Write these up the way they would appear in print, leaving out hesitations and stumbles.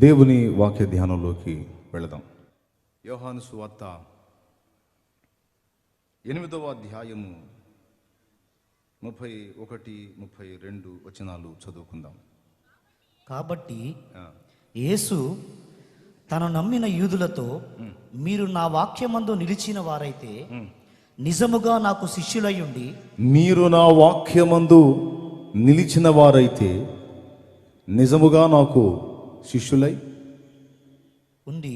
దేవుని వాక్య ధ్యానంలోకి వెళదాం. యోహాను సువార్త 8వ అధ్యాయము 31-32 వచనాలు చదువుకుందాం. కాబట్టి యేసు తను నమ్మిన యూదులతో, మీరు నా వాక్యమందు నిలిచిన వారైతే నిజముగా నాకు శిష్యులయ్యుండి, మీరు నా వాక్యమందు నిలిచిన వారైతే నిజముగా నాకు శిష్యులై ఉండి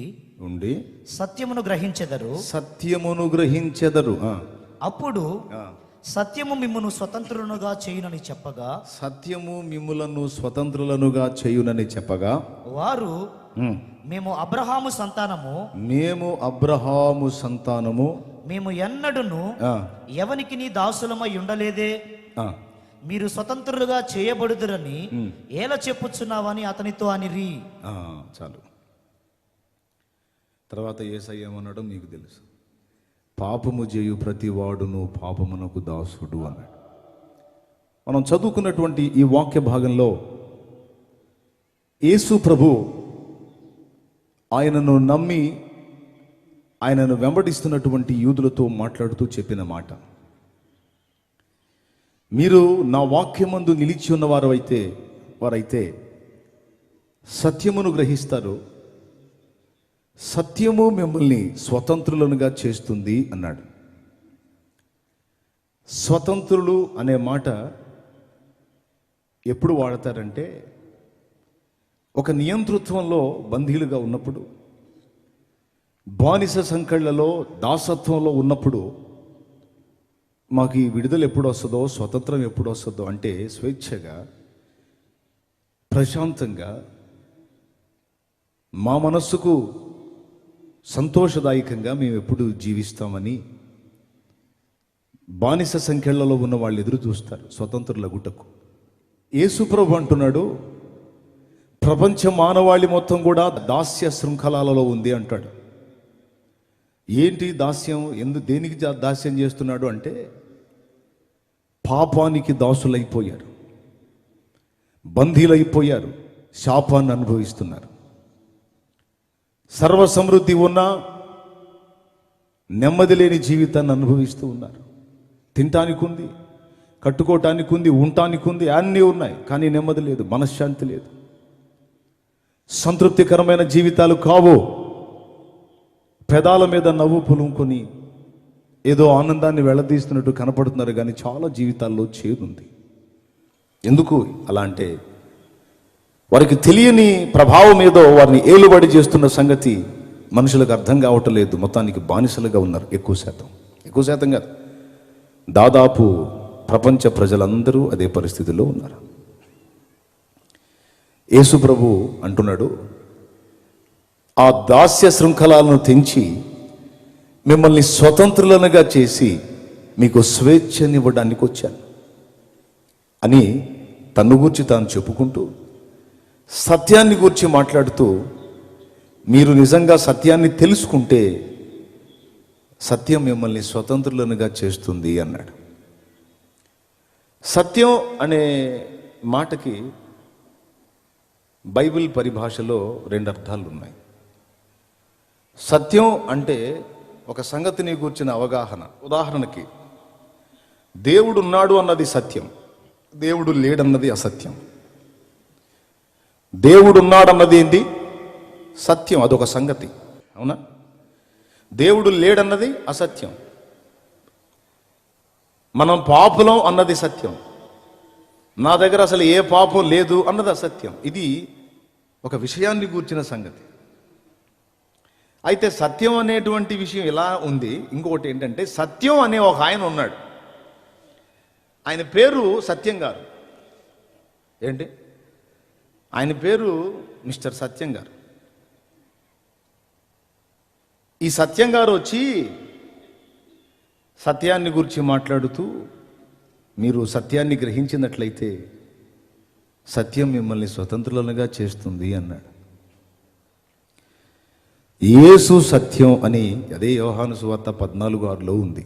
సత్యమును గ్రహించెదరు. అప్పుడు సత్యము మిమ్మును స్వతంత్రులుగా చేయునని చెప్పగా, సత్యము మిమ్ములను స్వతంత్రులనుగా చేయునని చెప్పగా, వారు మేము అబ్రహాము సంతానము, మేము ఎన్నడును ఎవనికి నీ దాసులమై ఉండలేదే, మీరు స్వతంత్రులుగా చేయబడుదురని ఎలా చెప్పుచున్నావని అతనితో అనిరి. చాలు. తర్వాత యేసయ్య ఏమన్నాడో మీకు తెలుసు. పాపము చేయు ప్రతి వాడును పాపమునకు దాసుడు అన్నాడు. మనం చదువుకున్నటువంటి ఈ వాక్య భాగంలో యేసు ప్రభు ఆయనను నమ్మి ఆయనను వెంబడిస్తున్నటువంటి యూదులతో మాట్లాడుతూ చెప్పిన మాట, మీరు నా వాక్యమందు నిలిచి ఉన్న వారైతే సత్యమును గ్రహిస్తారు, సత్యము మిమ్మల్ని స్వతంత్రులనుగా చేస్తుంది అన్నాడు. స్వతంత్రులు అనే మాట ఎప్పుడు వాడతారంటే, ఒక నియంతృత్వంలో బందీలుగా ఉన్నప్పుడు, బానిస సంకెళ్లలో దాసత్వంలో ఉన్నప్పుడు, మాకు ఈ విడుదల ఎప్పుడు వస్తుందో, స్వతంత్రం ఎప్పుడు వస్తుందో అంటే స్వేచ్ఛగా ప్రశాంతంగా మా మనస్సుకు సంతోషదాయకంగా మేము ఎప్పుడు జీవిస్తామని బానిస సంఖ్యలలో ఉన్న వాళ్ళు ఎదురు చూస్తారు స్వతంత్రులగుటకు. యేసుప్రభు అంటున్నాడు, ప్రపంచ మానవాళి మొత్తం కూడా దాస్య శృంఖలాలలో ఉంది అంటాడు. ఏంటి దాస్యం? దేనికి దాస్యం చేస్తున్నాడు అంటే, పాపానికి దాసులైపోయారు, బందీలైపోయారు, శాపాన్ని అనుభవిస్తున్నారు. సర్వ సమృద్ధి ఉన్నా నెమ్మది లేని జీవితాన్ని అనుభవిస్తూ ఉన్నారు. తినటానికి ఉంది, కట్టుకోవటానికి ఉంది, ఉండటానికి ఉంది, అన్నీ ఉన్నాయి, కానీ నెమ్మది లేదు, మనశ్శాంతి లేదు, సంతృప్తికరమైన జీవితాలు కావు. పెదాల మీద నవ్వు పులుముకొని ఏదో ఆనందాన్ని వెళ్లదీస్తున్నట్టు కనపడుతున్నారు, కానీ చాలా జీవితాల్లో చేదుంది. ఎందుకు అలా అంటే, వారికి తెలియని ప్రభావం ఏదో వారిని ఏలుబడి చేస్తున్న సంగతి మనుషులకు అర్థం కావటం లేదు. మొత్తానికి బానిసలుగా ఉన్నారు. ఎక్కువ శాతం కాదు, దాదాపు ప్రపంచ ప్రజలందరూ అదే పరిస్థితిలో ఉన్నారు. యేసు ప్రభు అంటున్నాడు, ఆ దాస్య శృంఖలాలను తెంచి మిమ్మల్ని స్వతంత్రులనుగా చేసి మీకు స్వేచ్ఛనివ్వడానికి వచ్చాను అని తన్ను గూర్చి తాను చెప్పుకుంటూ, సత్యాన్ని గూర్చి మాట్లాడుతూ, మీరు నిజంగా సత్యాన్ని తెలుసుకుంటే సత్యం మిమ్మల్ని స్వతంత్రులనుగా చేస్తుంది అన్నాడు. సత్యం అనే మాటకి బైబిల్ పరిభాషలో 2 అర్థాలు ఉన్నాయి. సత్యం అంటే ఒక సంగతిని గూర్చిన అవగాహన. ఉదాహరణకి, దేవుడు ఉన్నాడు అన్నది సత్యం, దేవుడు లేడన్నది అసత్యం. దేవుడు ఉన్నాడన్నది ఏంటి? సత్యం, అదొక సంగతి, అవునా? దేవుడు లేడన్నది అసత్యం. మనం పాపులం అన్నది సత్యం, నా దగ్గర అసలు ఏ పాపం లేదు అన్నది అసత్యం. ఇది ఒక విషయాన్ని గూర్చిన సంగతి. అయితే సత్యం అనేటువంటి విషయం ఇలా ఉంది. ఇంకొకటి ఏంటంటే, సత్యం అనే ఒక ఆయన ఉన్నాడు, ఆయన పేరు సత్యం గారు. ఏంటి? ఆయన పేరు మిస్టర్ సత్యం గారు. ఈ సత్యం గారు వచ్చి సత్యాన్ని గురించి మాట్లాడుతూ, మీరు సత్యాన్ని గ్రహించినట్లయితే సత్యం మిమ్మల్ని స్వతంత్రులుగా చేస్తుంది అన్నాడు. యేసు సత్యం అని అదే యోహాను సువార్త 14:6లో ఉంది.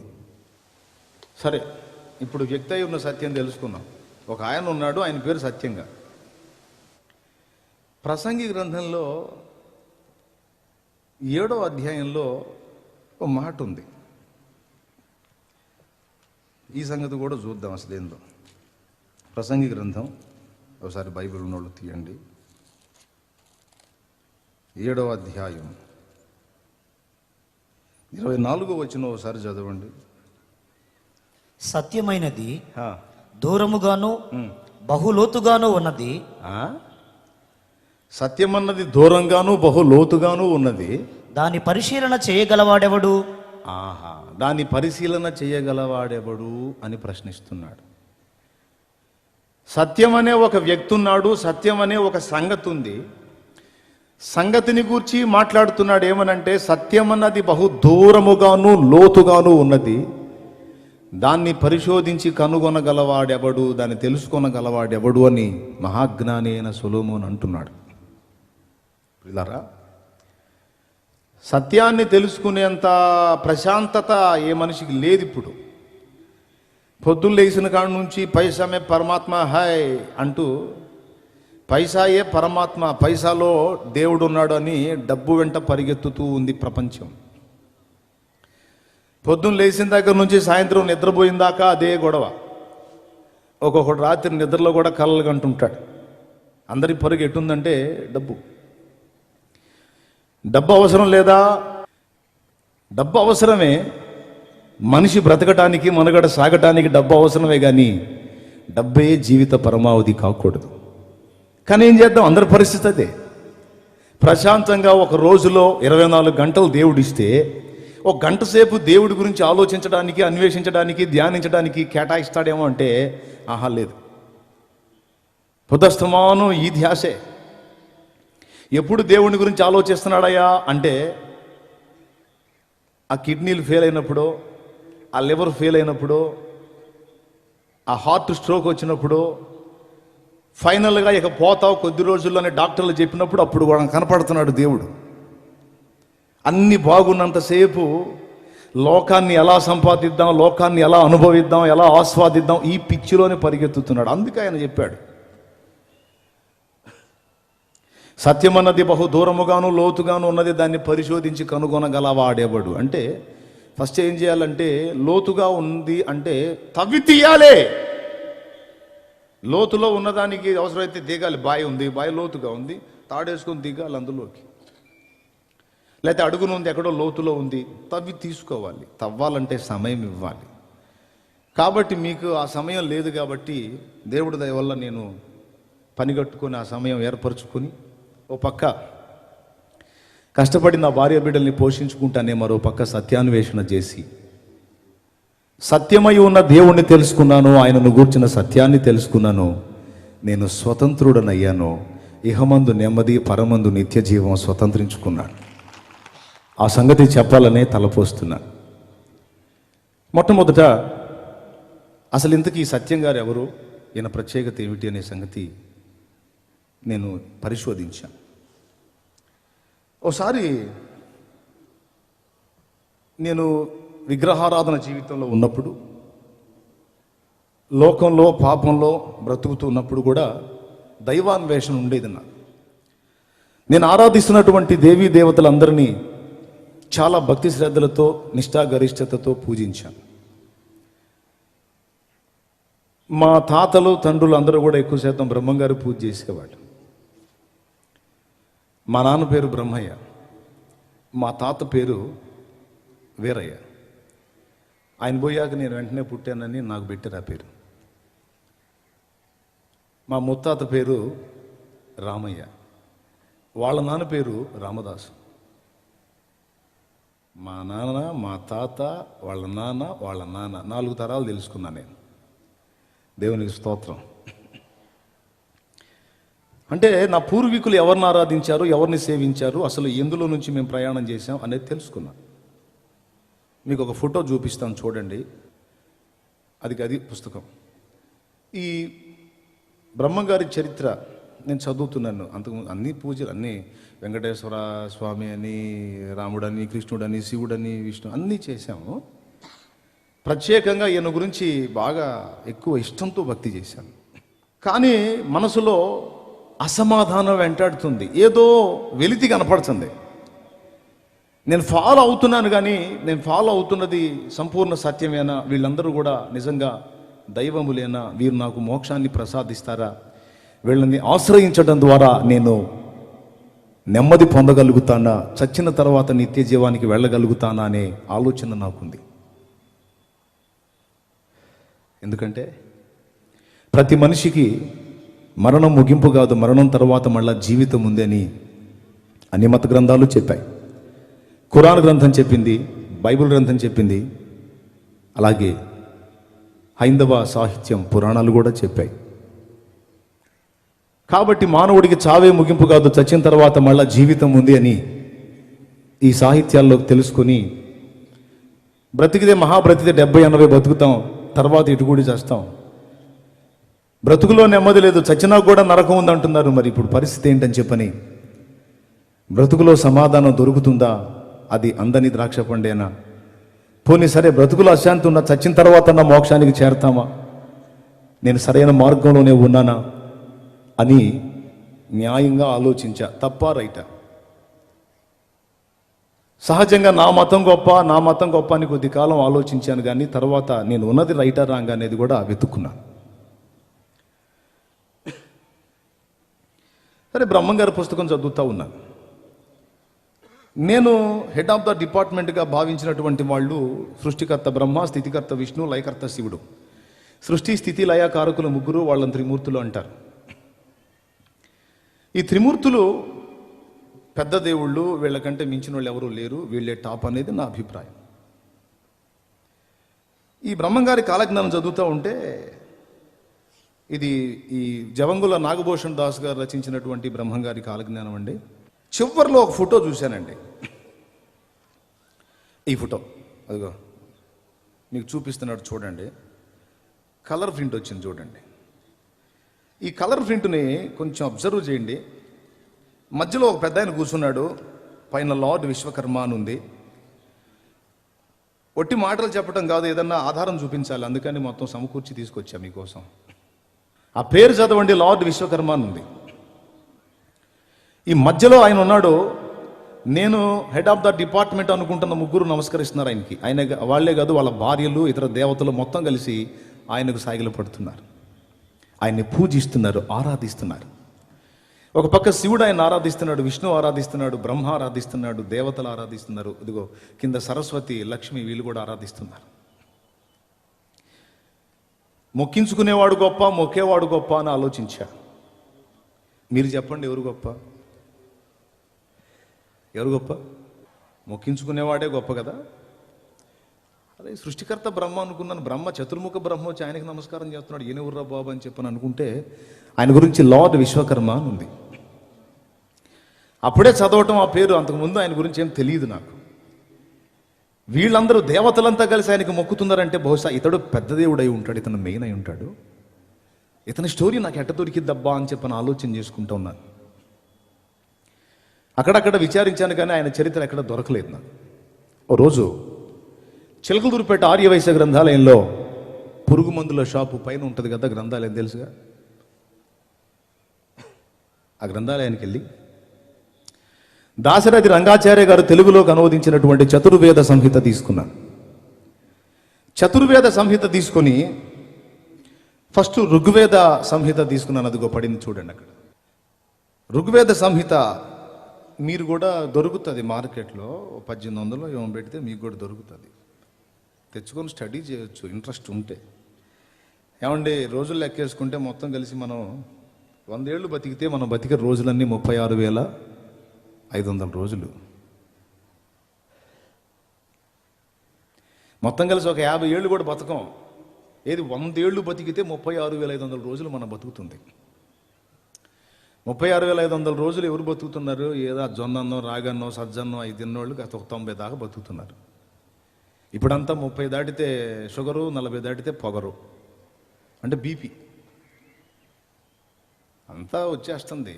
సరే, ఇప్పుడు వ్యక్తి అయి ఉన్న సత్యం తెలుసుకున్నాం. ఒక ఆయన ఉన్నాడు, ఆయన పేరు సత్యంగా. ప్రసంగి గ్రంథంలో 7వ అధ్యాయంలో ఒక మాట ఉంది. ఈ సంగతి కూడా చూద్దాం అసలు ఏందో. ప్రసంగి గ్రంథం ఒకసారి బైబిల్ ఉన్నోళ్ళు తీయండి. 7వ అధ్యాయం 24వ వచనం ఒకసారి చదవండి. సత్యమైనది దూరముగాను బహులోతుగాను ఉన్నది. సత్యమన్నది దూరంగాను బహులోతుగాను ఉన్నది. దాని పరిశీలన చేయగలవాడెవడు? దాని పరిశీలన చేయగలవాడెవడు అని ప్రశ్నిస్తున్నాడు. సత్యం అనే ఒక వ్యక్తి ఉన్నాడు, సత్యం అనే ఒక సంగతి ఉంది. సంగతిని గూర్చి మాట్లాడుతున్నాడు. ఏమనంటే సత్యం అన్నది బహు దూరముగాను లోతుగాను ఉన్నది. దాన్ని పరిశోధించి కనుగొనగలవాడెవడు, దాన్ని తెలుసుకొనగలవాడెవడు అని మహాజ్ఞాని అయిన సొలొమోను అంటున్నాడు. పిల్లరా, సత్యాన్ని తెలుసుకునేంత ప్రశాంతత ఏ మనిషికి లేదు ఇప్పుడు. పొద్దున్న లేచిన కాడ నుంచి పైసామే పరమాత్మ హాయ్ అంటూ, పైసాయే పరమాత్మ, పైసాలో దేవుడు ఉన్నాడు అని డబ్బు వెంట పరిగెత్తుతూ ఉంది ప్రపంచం. పొద్దున్న లేచిన దగ్గర నుంచి సాయంత్రం నిద్రపోయిన దాకా అదే గొడవ. ఒక్కొక్కడు రాత్రి నిద్రలో కూడా కలలు కంటుంటాడు. అందరి పరుగు ఎట్టుందంటే డబ్బు. డబ్బు అవసరం లేదా? డబ్బు అవసరమే. మనిషి బ్రతకటానికి, మనుగడ సాగటానికి డబ్బు అవసరమే, కానీ డబ్బే జీవిత పరమావధి కాకూడదు. కానీ ఏం చేద్దాం, అందరి పరిస్థితి అదే. ప్రశాంతంగా ఒక రోజులో 24 గంటలు దేవుడిస్తే, ఒక గంట సేపు దేవుడి గురించి ఆలోచించడానికి, అన్వేషించడానికి, ధ్యానించడానికి కేటాయిస్తాడేమో అంటే లేదు. పొద్దస్తమానం ఈ ధ్యాసే. ఎప్పుడు దేవుని గురించి ఆలోచిస్తున్నాడయ్యా అంటే, ఆ కిడ్నీలు ఫెయిల్ అయినప్పుడు, ఆ లివర్ ఫెయిల్ అయినప్పుడు, ఆ హార్ట్ స్ట్రోక్ వచ్చినప్పుడు, ఫైనల్గా ఇక పోతావు కొద్ది రోజుల్లోనే డాక్టర్లు చెప్పినప్పుడు అప్పుడు కూడా కనపడుతున్నాడు దేవుడు. అన్ని బాగున్నంతసేపు లోకాన్ని ఎలా సంపాదిద్దాం, లోకాన్ని ఎలా అనుభవిద్దాం, ఎలా ఆస్వాదిద్దాం, ఈ పిచ్చిలోనే పరిగెత్తుతున్నాడు. అందుకే ఆయన చెప్పాడు, సత్యం అన్నది బహు దూరముగాను లోతుగాను ఉన్నది, దాన్ని పరిశోధించి కనుగొనగలవాడేవాడు. అంటే ఫస్ట్ ఏం చేయాలంటే, లోతుగా ఉంది అంటే తవ్వి తీయాలి. లోతులో ఉన్నదానికి అవసరమైతే దిగాలి. బావి ఉంది, బావి లోతుగా ఉంది, తాడేసుకొని దిగాలి అందులోకి. లేకపోతే అడుగును ఉంది, ఎక్కడో లోతులో ఉంది, తవ్వి తీసుకోవాలి. తవ్వాలంటే సమయం ఇవ్వాలి. కాబట్టి మీకు ఆ సమయం లేదు కాబట్టి దేవుడి దయ వల్ల నేను పనిగట్టుకొని ఆ సమయం ఏర్పరచుకొని, ఓ పక్క కష్టపడి నా భార్య బిడ్డల్ని పోషించుకుంటానే, మరో పక్క సత్యాన్వేషణ చేసి సత్యమై ఉన్న దేవుణ్ణి తెలుసుకున్నాను, ఆయనను గూర్చిన సత్యాన్ని తెలుసుకున్నాను. నేను స్వతంత్రుడనయ్యాను. ఇహమందు నెమ్మది, పరమందు నిత్య జీవం స్వతంత్రించుకున్నాను. ఆ సంగతి చెప్పాలనే తలపోస్తున్నాను. మొట్టమొదట అసలు ఇంతకీ సత్యం గారు ఎవరు, ఈయన ప్రత్యేకత ఏమిటి అనే సంగతి నేను పరిశోధించాను. ఓసారి నేను విగ్రహారాధన జీవితంలో ఉన్నప్పుడు, లోకంలో పాపంలో బ్రతుకుతూ ఉన్నప్పుడు కూడా దైవాన్వేషణ ఉండేది నాకు. నేను ఆరాధిస్తున్నటువంటి దేవీ దేవతలందరినీ చాలా భక్తి శ్రద్ధలతో, నిష్ఠాగరిష్టతతో పూజించాను. మా తాతలు తండ్రులు అందరూ కూడా ఎక్కువ శాతం బ్రహ్మంగారు పూజ చేసేవాళ్ళు. మా నాన్న పేరు బ్రహ్మయ్య, మా తాత పేరు వీరయ్య. ఆయన పోయాక నేను వెంటనే పుట్టానని నాకు పెట్టారు ఆ పేరు. మా ముత్తాత పేరు రామయ్య, వాళ్ళ నాన్న పేరు రామదాసు. మా నాన్న, మా తాత, వాళ్ళ నాన్న, వాళ్ళ నాన్న, 4 తరాలు తెలుసుకున్నాను నేను. దేవునికి స్తోత్రం. అంటే నా పూర్వీకులు ఎవరిని ఆరాధించారు, ఎవరిని సేవించారు, అసలు ఎందులో నుంచి మేము ప్రయాణం చేశాం అనేది తెలుసుకున్నాను. మీకు ఒక ఫోటో చూపిస్తాను చూడండి. అది పుస్తకం. ఈ బ్రహ్మంగారి చరిత్ర నేను చదువుతున్నాను. అంతకుముందు అన్ని పూజలు, అన్నీ వెంకటేశ్వర స్వామి అని, రాముడని, కృష్ణుడని, శివుడని, విష్ణు అన్నీ చేశాము. ప్రత్యేకంగా ఈయన గురించి బాగా ఎక్కువ ఇష్టంతో భక్తి చేశాను. కానీ మనసులో అసమాధానం వెంటాడుతుంది, ఏదో వెలితి కనపడుతుంది. నేను ఫాలో అవుతున్నాను కానీ నేను ఫాలో అవుతున్నది సంపూర్ణ సత్యమేనా, వీళ్ళందరూ కూడా నిజంగా దైవములేనా, వీరు నాకు మోక్షాన్ని ప్రసాదిస్తారా, వీళ్ళని ఆశ్రయించడం ద్వారా నేను నెమ్మది పొందగలుగుతానా, చచ్చిన తర్వాత నిత్య జీవానికి వెళ్ళగలుగుతానా అనే ఆలోచన నాకుంది. ఎందుకంటే ప్రతి మనిషికి మరణం ముగింపు కాదు, మరణం తర్వాత మళ్ళా జీవితం ఉంది అని అన్ని మత గ్రంథాలు చెప్పాయి. ఖురాన్ గ్రంథం చెప్పింది, బైబిల్ గ్రంథం చెప్పింది, అలాగే హైందవ సాహిత్యం పురాణాలు కూడా చెప్పాయి. కాబట్టి మానవుడికి చావే ముగింపు కాదు, చచ్చిన తర్వాత మళ్ళా జీవితం ఉంది అని ఈ సాహిత్యాల్లో తెలుసుకొని బ్రతికితే మహాబ్రతికితే 70-80 బతుకుతాం, తర్వాత ఇటుకూడి చేస్తాం. బ్రతుకులో నెమ్మది లేదు, చచ్చినా కూడా నరకం ఉందంటున్నారు. మరి ఇప్పుడు పరిస్థితి ఏంటని చెప్పని బ్రతుకులో సమాధానం దొరుకుతుందా, అది అందని ద్రాక్ష పండేనా? పోనీ సరే బ్రతుకులో అశాంతి ఉన్నా చచ్చిన తర్వాత నా మోక్షానికి చేరతామా, నేను సరైన మార్గంలోనే ఉన్నానా అని న్యాయంగా ఆలోచించా. తప్ప రైటా? సహజంగా నా మతం గొప్ప అని కొద్ది కాలం ఆలోచించాను, కానీ తర్వాత నేను ఉన్నది రైటా రాంగ్ అనేది కూడా వెతుక్కున్నాను. సరే, బ్రహ్మంగారి పుస్తకం చదువుతూ ఉన్నాను. నేను హెడ్ ఆఫ్ ద డిపార్ట్మెంట్గా భావించినటువంటి వాళ్ళు సృష్టికర్త బ్రహ్మ, స్థితికర్త విష్ణు, లయకర్త శివుడు. సృష్టి స్థితి లయ కారకులు ముగ్గురు, వాళ్ళని త్రిమూర్తులు అంటారు. ఈ త్రిమూర్తులు పెద్ద దేవుళ్ళు, వీళ్ళకంటే మించిన వాళ్ళు ఎవరూ లేరు, వీళ్ళే టాప్ అనేది నా అభిప్రాయం. ఈ బ్రహ్మంగారి కాలజ్ఞానం చదువుతూ ఉంటే, ఇది ఈ జవంగుల నాగభూషణ్ దాస్ గారు రచించినటువంటి బ్రహ్మంగారి కాలజ్ఞానం అండి. చివరిలో ఒక ఫోటో చూశానండి. ఈ ఫోటో అదిగో మీకు చూపిస్తున్నాడు చూడండి, కలర్ ప్రింట్ వచ్చింది చూడండి. ఈ కలర్ ప్రింట్ని కొంచెం అబ్జర్వ్ చేయండి. మధ్యలో ఒక పెద్ద ఆయన కూర్చున్నాడు, పైన లార్డ్ విశ్వకర్మ అని ఉంది. ఒట్టి మాటలు చెప్పడం కాదు, ఏదన్నా ఆధారం చూపించాలి, అందుకని మొత్తం సమకూర్చి తీసుకొచ్చా మీకోసం. ఆ పేరు చదవండి, లార్డ్ విశ్వకర్మ అని ఉంది. ఈ మధ్యలో ఆయన ఉన్నాడు. నేను హెడ్ ఆఫ్ ద డిపార్ట్మెంట్ అనుకుంటున్న ముగ్గురు నమస్కరిస్తున్నారు ఆయనకి. ఆయన వాళ్లే కాదు, వాళ్ళ భార్యలు, ఇతర దేవతలు మొత్తం కలిసి ఆయనకు సాగిలు పడుతున్నారు, ఆయన్ని పూజిస్తున్నారు, ఆరాధిస్తున్నారు. ఒక పక్క శివుడు ఆయన ఆరాధిస్తున్నాడు, విష్ణు ఆరాధిస్తున్నాడు, బ్రహ్మ ఆరాధిస్తున్నాడు, దేవతలు ఆరాధిస్తున్నారు. ఇదిగో కింద సరస్వతి, లక్ష్మి, వీళ్ళు కూడా ఆరాధిస్తున్నారు. మొక్కించుకునేవాడు గొప్ప, మొక్కేవాడు గొప్ప అని ఆలోచించా. మీరు చెప్పండి, ఎవరు గొప్ప? ఎవరు గొప్ప? మొక్కించుకునేవాడే గొప్ప కదా. అదే సృష్టికర్త బ్రహ్మ అనుకున్నాను. బ్రహ్మ చతుర్ముఖ బ్రహ్మ వచ్చి ఆయనకి నమస్కారం చేస్తున్నాడు, ఈయనెవర్రా బాబు అని చెప్పని అనుకుంటే ఆయన గురించి లార్డ్ విశ్వకర్మ అని ఉంది. అప్పుడే చదవటం ఆ పేరు, అంతకుముందు ఆయన గురించి ఏం తెలియదు నాకు. వీళ్ళందరూ దేవతలంతా కలిసి ఆయనకి మొక్కుతున్నారంటే బహుశా ఇతడు పెద్ద దేవుడు అయి ఉంటాడు, ఇతను మెయిన్ అయి ఉంటాడు. ఇతని స్టోరీ నాకు ఎట్ట దొరికిద్దబ్బా అని చెప్పని ఆలోచన చేసుకుంటూ ఉన్నాను. అక్కడక్కడ విచారించాను, కానీ ఆయన చరిత్ర ఎక్కడ దొరకలేదు నాకు. ఓ రోజు చిలకలూరుపేట ఆర్యవైశ్య గ్రంథాలయంలో పురుగు మందుల షాపు పైన ఉంటుంది కదా గ్రంథాలయం, తెలుసుగా. ఆ గ్రంథాలయానికి వెళ్ళి దాశరథి రంగాచార్య గారు తెలుగులోకి అనువదించినటువంటి చతుర్వేద సంహిత తీసుకున్నాను. చతుర్వేద సంహిత తీసుకొని ఫస్ట్ ఋగ్వేద సంహిత తీసుకున్నాను. అదిగో పడింది చూడండి అక్కడ. ఋగ్వేద సంహిత మీరు కూడా దొరుకుతుంది మార్కెట్లో, 1800 ఏమో పెడితే మీకు కూడా దొరుకుతుంది. తెచ్చుకొని స్టడీ చేయొచ్చు ఇంట్రెస్ట్ ఉంటే. ఏమండి, రోజులు లెక్కేసుకుంటే మొత్తం కలిసి మనం 100 ఏళ్ళు బతికితే మనం బతికే రోజులన్నీ 36,500 రోజులు. మొత్తం కలిసి ఒక 50 ఏళ్ళు కూడా బతకం. ఏది 100 ఏళ్ళు బతికితే 36,500 రోజులు మనం బతుకుతుంది. 36,500 రోజులు ఎవరు బతుకుతున్నారు? ఏదో జొన్నన్నో, రాగన్నో, సజ్జన్నో 5 తిన్నోళ్ళు 90 దాకా బతుకుతున్నారు. ఇప్పుడంతా 30 దాటితే షుగరు, 40 దాటితే పొగరు, అంటే బీపీ అంతా వచ్చేస్తుంది.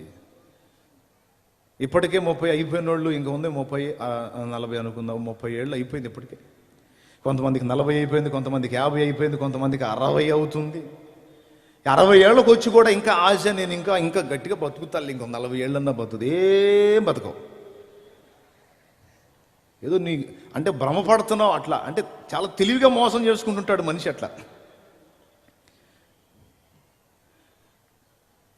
ఇప్పటికే 30 అయిపోయిన వాళ్ళు ఇంకా ఉంది 30, 40 అనుకుందాం. 30 ఏళ్ళు అయిపోయింది ఇప్పటికే. కొంతమందికి 40 అయిపోయింది, కొంతమందికి 50 అయిపోయింది, కొంతమందికి 60 అవుతుంది. 60 ఏళ్ళకు వచ్చి కూడా ఇంకా ఆశ, నేను ఇంకా ఇంకా గట్టిగా బతుకుతాను, ఇంకో 40 ఏళ్ళన్నా బతుకుదు, ఏం బతకవు. ఏదో నీ అంటే భ్రమపడుతున్నావు అట్లా, అంటే చాలా తెలివిగా మోసం చేసుకుంటుంటాడు మనిషి అట్లా.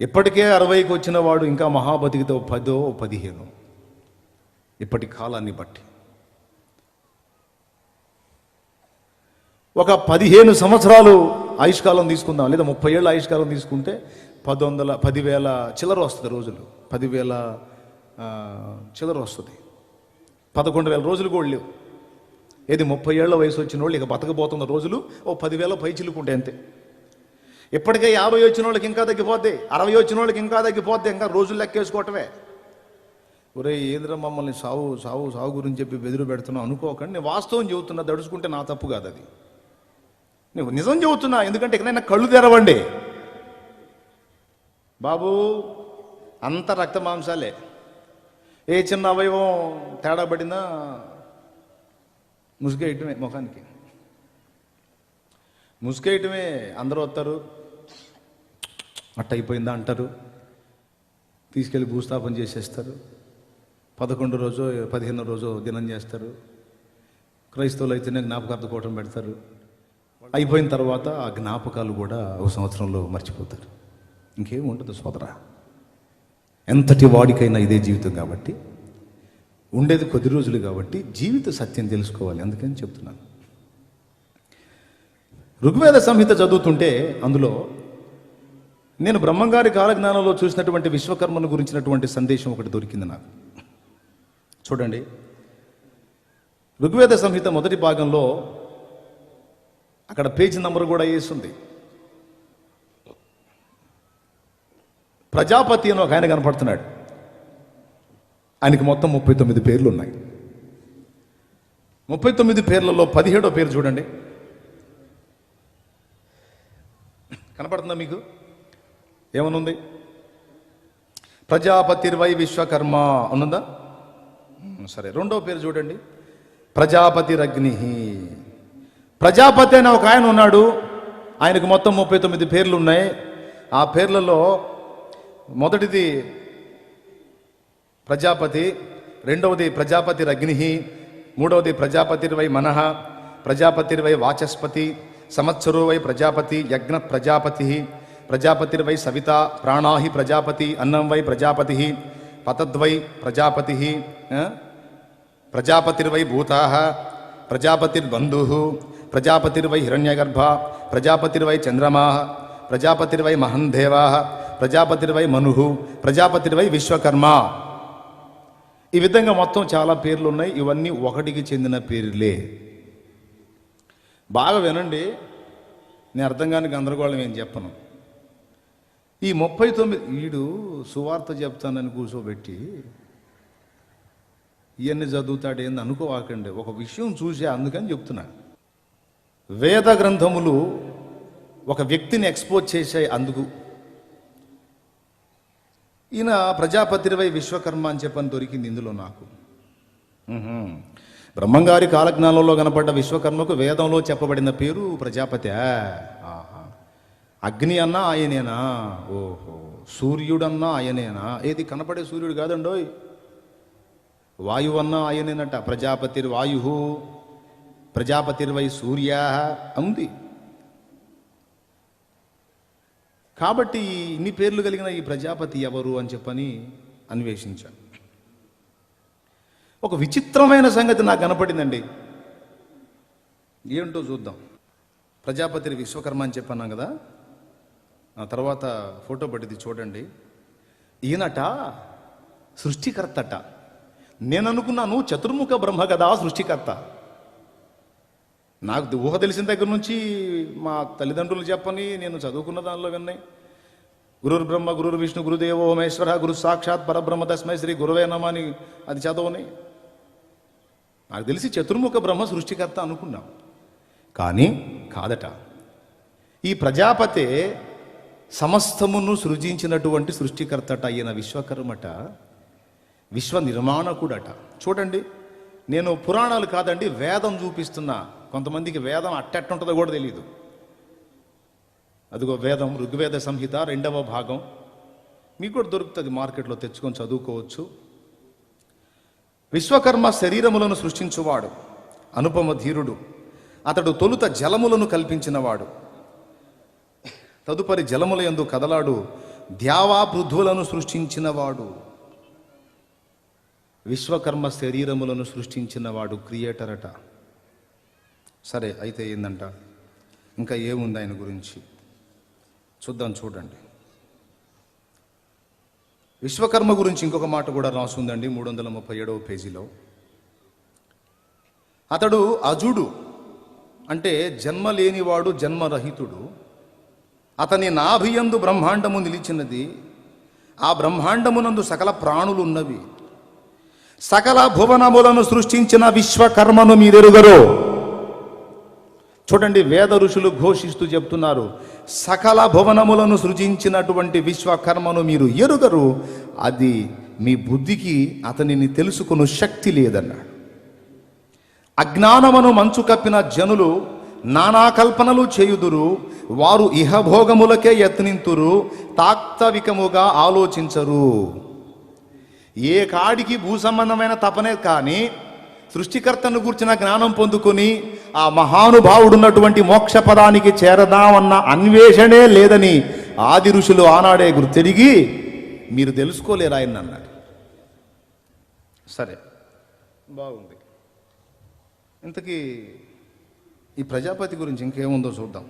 ఇప్పటికే 60కి వచ్చిన వాడు ఇంకా మహాబతికితో 10, 15 ఇప్పటి కాలాన్ని బట్టి. ఒక 15 సంవత్సరాలు ఆయుష్కాలం తీసుకుందాం, లేదా 30 ఏళ్ళ ఆయుష్కాలం తీసుకుంటే 10,000 చిల్లర వస్తుంది రోజులు, 10,000 చిల్లర వస్తుంది. 11,000 రోజులు కూడా లేవు. ఏది 30 ఏళ్ల వయసు వచ్చిన వాళ్ళు ఇక బతకబోతున్న రోజులు 10,000 పై చిలుకుంటే అంతే. ఇప్పటికే 50 వచ్చిన వాళ్ళకి ఇంకా తగ్గిపోద్ది, 60 వచ్చిన వాళ్ళకి ఇంకా తగ్గిపోద్ది, ఇంకా రోజులు లెక్కేసుకోవటమే. ఒరే ఏంద్ర మమ్మల్ని సావు సావు సావు గురించి చెప్పి బెదిరి పెడుతున్నావు అనుకోకండి, నేను వాస్తవం చెబుతున్నా, దడుచుకుంటే నా తప్పు కాదు అది, నేను నిజం చెబుతున్నా. ఎందుకంటే ఇకనైనా కళ్ళు తెరవండి బాబు, అంత రక్త మాంసాలే. ఏ చిన్న అవయవం తేడా పడినా ముసుగేయటమే, ముఖానికి ముసుగేయటమే. అందరూ వస్తారు, అట్ట అయిపోయిందా అంటారు, తీసుకెళ్ళి భూస్థాపన చేసేస్తారు. 11 రోజు 15 రోజు దినం చేస్తారు. క్రైస్తవులు అయితేనే జ్ఞాపకార్థ కూటం పెడతారు. అయిపోయిన తర్వాత ఆ జ్ఞాపకాలు కూడా ఒక సంవత్సరంలో మర్చిపోతారు. ఇంకేం ఉండదు సోదరా. ఎంతటి వాడికైనా ఇదే జీవితం కాబట్టి, ఉండేది కొద్ది రోజులు కాబట్టి జీవిత సత్యం తెలుసుకోవాలి. అందుకని చెప్తున్నాను. ఋగ్వేద సంహిత చదువుతుంటే అందులో నేను బ్రహ్మంగారి కాలజ్ఞానంలో చూసినటువంటి విశ్వకర్మను గురించినటువంటి సందేశం ఒకటి దొరికింది నాకు. చూడండి, ఋగ్వేద సంహిత మొదటి భాగంలో అక్కడ పేజీ నంబర్ కూడా వేస్తుంది. ప్రజాపతి అని ఒక ఆయన కనపడుతున్నాడు. ఆయనకి మొత్తం 39 పేర్లు ఉన్నాయి. 39 పేర్లలో 17వ పేరు చూడండి, కనపడుతుందా మీకు? ఏమనుంది? ప్రజాపతిర్వై విశ్వకర్మ అనుందా? సరే, రెండవ పేరు చూడండి, ప్రజాపతిరగ్ని. ప్రజాపతి అనే ఒక ఆయన ఉన్నాడు, ఆయనకు మొత్తం 39 పేర్లు ఉన్నాయి. ఆ పేర్లలో మొదటిది ప్రజాపతి, రెండవది ప్రజాపతిరగ్ని, మూడవది ప్రజాపతిర్వై మనః, ప్రజాపతిర్వై వాచస్పతి, సంవత్సరో వై ప్రజాపతి, యజ్ఞ ప్రజాపతి, ప్రజాపతిర్వై సవిత, ప్రాణాహి ప్రజాపతి, అన్నం వై ప్రజాపతి, పతద్వై ప్రజాపతి, ప్రజాపతిర్వై భూతాః, ప్రజాపతిర్బంధుః, ప్రజాపతిర్వై హిరణ్యగర్భ, ప్రజాపతిర్వై చంద్రమాః, ప్రజాపతిర్వై మహన్దేవాః, ప్రజాపతిర్వై మనుః, ప్రజాపతిర్వై విశ్వకర్మ. ఈ విధంగా మొత్తం చాలా పేర్లు ఉన్నాయి. ఇవన్నీ ఒకటికి చెందిన పేర్లే. బాగా వినండి, నేను అర్థం కాని గందరగోళం ఏం చెప్పను. ఈ 39 వీడు సువార్త చెప్తానని కూర్చోబెట్టి ఇవన్నీ చదువుతాడేంది అనుకోవాకండి. ఒక విషయం చూసే, అందుకని చెప్తున్నా. వేద గ్రంథములు ఒక వ్యక్తిని ఎక్స్పోజ్ చేసే. అందుకు ఈయన ప్రజాపతిర్వై విశ్వకర్మ అని చెప్పని దొరికింది ఇందులో నాకు. బ్రహ్మంగారి కాలజ్ఞానంలో కనపడ్డ విశ్వకర్మకు వేదంలో చెప్పబడిన పేరు ప్రజాపతి. అగ్ని అన్నా ఆయనేనా? ఓహో, సూర్యుడన్నా ఆయనేనా? ఏది కనపడే సూర్యుడు కాదండోయ్, వాయువు అన్నా ఆయనేనట. ప్రజాపతిర్వాయు, ప్రజాపతిర్వై సూర్య ఉంది. కాబట్టి ఇన్ని పేర్లు కలిగిన ఈ ప్రజాపతి ఎవరు అని చెప్పని అన్వేషించాను. ఒక విచిత్రమైన సంగతి నాకు కనపడిందండి. ఏంటో చూద్దాం. ప్రజాపతి విశ్వకర్మ అని చెప్పన్నాం కదా, ఆ తర్వాత ఫోటో పట్టింది చూడండి. ఈయనట సృష్టికర్తట. నేను అనుకున్నాను చతుర్ముఖ బ్రహ్మ కదా సృష్టికర్త. నాకు ఊహ తెలిసిన దగ్గర నుంచి మా తల్లిదండ్రులు చెప్పని, నేను చదువుకున్న దానిలో విన్నాయి. గురుర్ బ్రహ్మ గురుర్ విష్ణు గురుదేవో మహేశ్వర గురు సాక్షాత్ పరబ్రహ్మ తస్మై శ్రీ గురువే నమః అని అది చదవని. నాకు తెలిసి చతుర్ముఖ బ్రహ్మ సృష్టికర్త అనుకున్నాం, కానీ కాదట. ఈ ప్రజాపతే సమస్తమును సృజించినటువంటి సృష్టికర్తట. ఈయన విశ్వకర్మట, విశ్వ నిర్మాణకుడట. చూడండి, నేను పురాణాలు కాదండి వేదం చూపిస్తున్నా. కొంతమందికి వేదం అట్టెట్టుంటుందో కూడా తెలియదు. అదిగో వేదం, ఋగ్వేద సంహిత 2వ భాగం. మీకు కూడా దొరుకుతుంది, మార్కెట్లో తెచ్చుకొని చదువుకోవచ్చు. విశ్వకర్మ శరీరములను సృష్టించువాడు, అనుపమ ధీరుడు. అతడు తొలుత జలములను కల్పించినవాడు, తదుపరి జలముల యందు కదలాడు ద్యావా పృథ్వులను సృష్టించినవాడు. విశ్వకర్మ శరీరములను సృష్టించినవాడు, క్రియేటర్ అట. సరే, అయితే ఏందంట, ఇంకా ఏముంది ఆయన గురించి చూద్దాం. చూడండి, విశ్వకర్మ గురించి ఇంకొక మాట కూడా రాసుందండి 337వ పేజీలో. అతడు అజుడు, అంటే జన్మ లేనివాడు, జన్మరహితుడు. అతని నాభియందు బ్రహ్మాండము నిలిచినది, ఆ బ్రహ్మాండమునందు సకల ప్రాణులు ఉన్నవి. సకల భువనములను సృష్టించిన విశ్వకర్మను మీరెరుగరు. చూడండి, వేద ఋషులు ఘోషిస్తూ చెప్తున్నారు, సకల భువనములను సృజించినటువంటి విశ్వకర్మను మీరు ఎరుగరు, అది మీ బుద్ధికి అతనిని తెలుసుకుని శక్తి లేదన్నాడు. అజ్ఞానమును మంచు కప్పిన జనులు నానా కల్పనలు చేయుదురు, వారు ఇహభోగములకే యత్నింతురు, తాత్వికముగా ఆలోచించరు. ఏ కాడికి భూ సంబంధమైన తపనే కానీ సృష్టికర్తను గూర్చిన జ్ఞానం పొందుకొని ఆ మహానుభావుడున్నటువంటి మోక్ష పదానికి చేరదామన్న అన్వేషణే లేదని ఆది ఋషులు ఆనాడే గుర్తెరిగి మీరు తెలుసుకోలేరు ఆయన అన్నాడు. సరే, బాగుంది. ఇంతకీ ఈ ప్రజాపతి గురించి ఇంకేముందో చూద్దాం.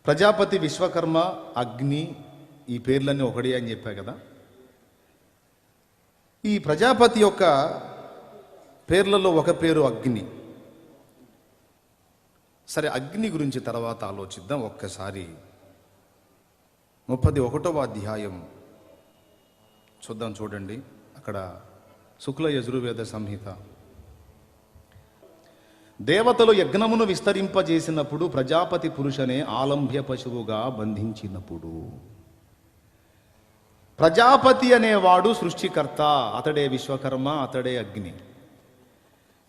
ప్రజాపతి, విశ్వకర్మ, అగ్ని, ఈ పేర్లన్నీ ఒకటి అని చెప్పా కదా. ఈ ప్రజాపతి యొక్క పేర్లలో ఒక పేరు అగ్ని. సరే, అగ్ని గురించి తర్వాత ఆలోచిద్దాం. ఒక్కసారి 31వ అధ్యాయం చూద్దాం. చూడండి, అక్కడ శుక్ల యజుర్వేద సంహిత. దేవతలు యజ్ఞమును విస్తరింపజేసినప్పుడు ప్రజాపతి పురుషనే ఆలంభ్య పశువుగా బంధించినప్పుడు. ప్రజాపతి అనేవాడు సృష్టికర్త, అతడే విశ్వకర్మ, అతడే అగ్ని.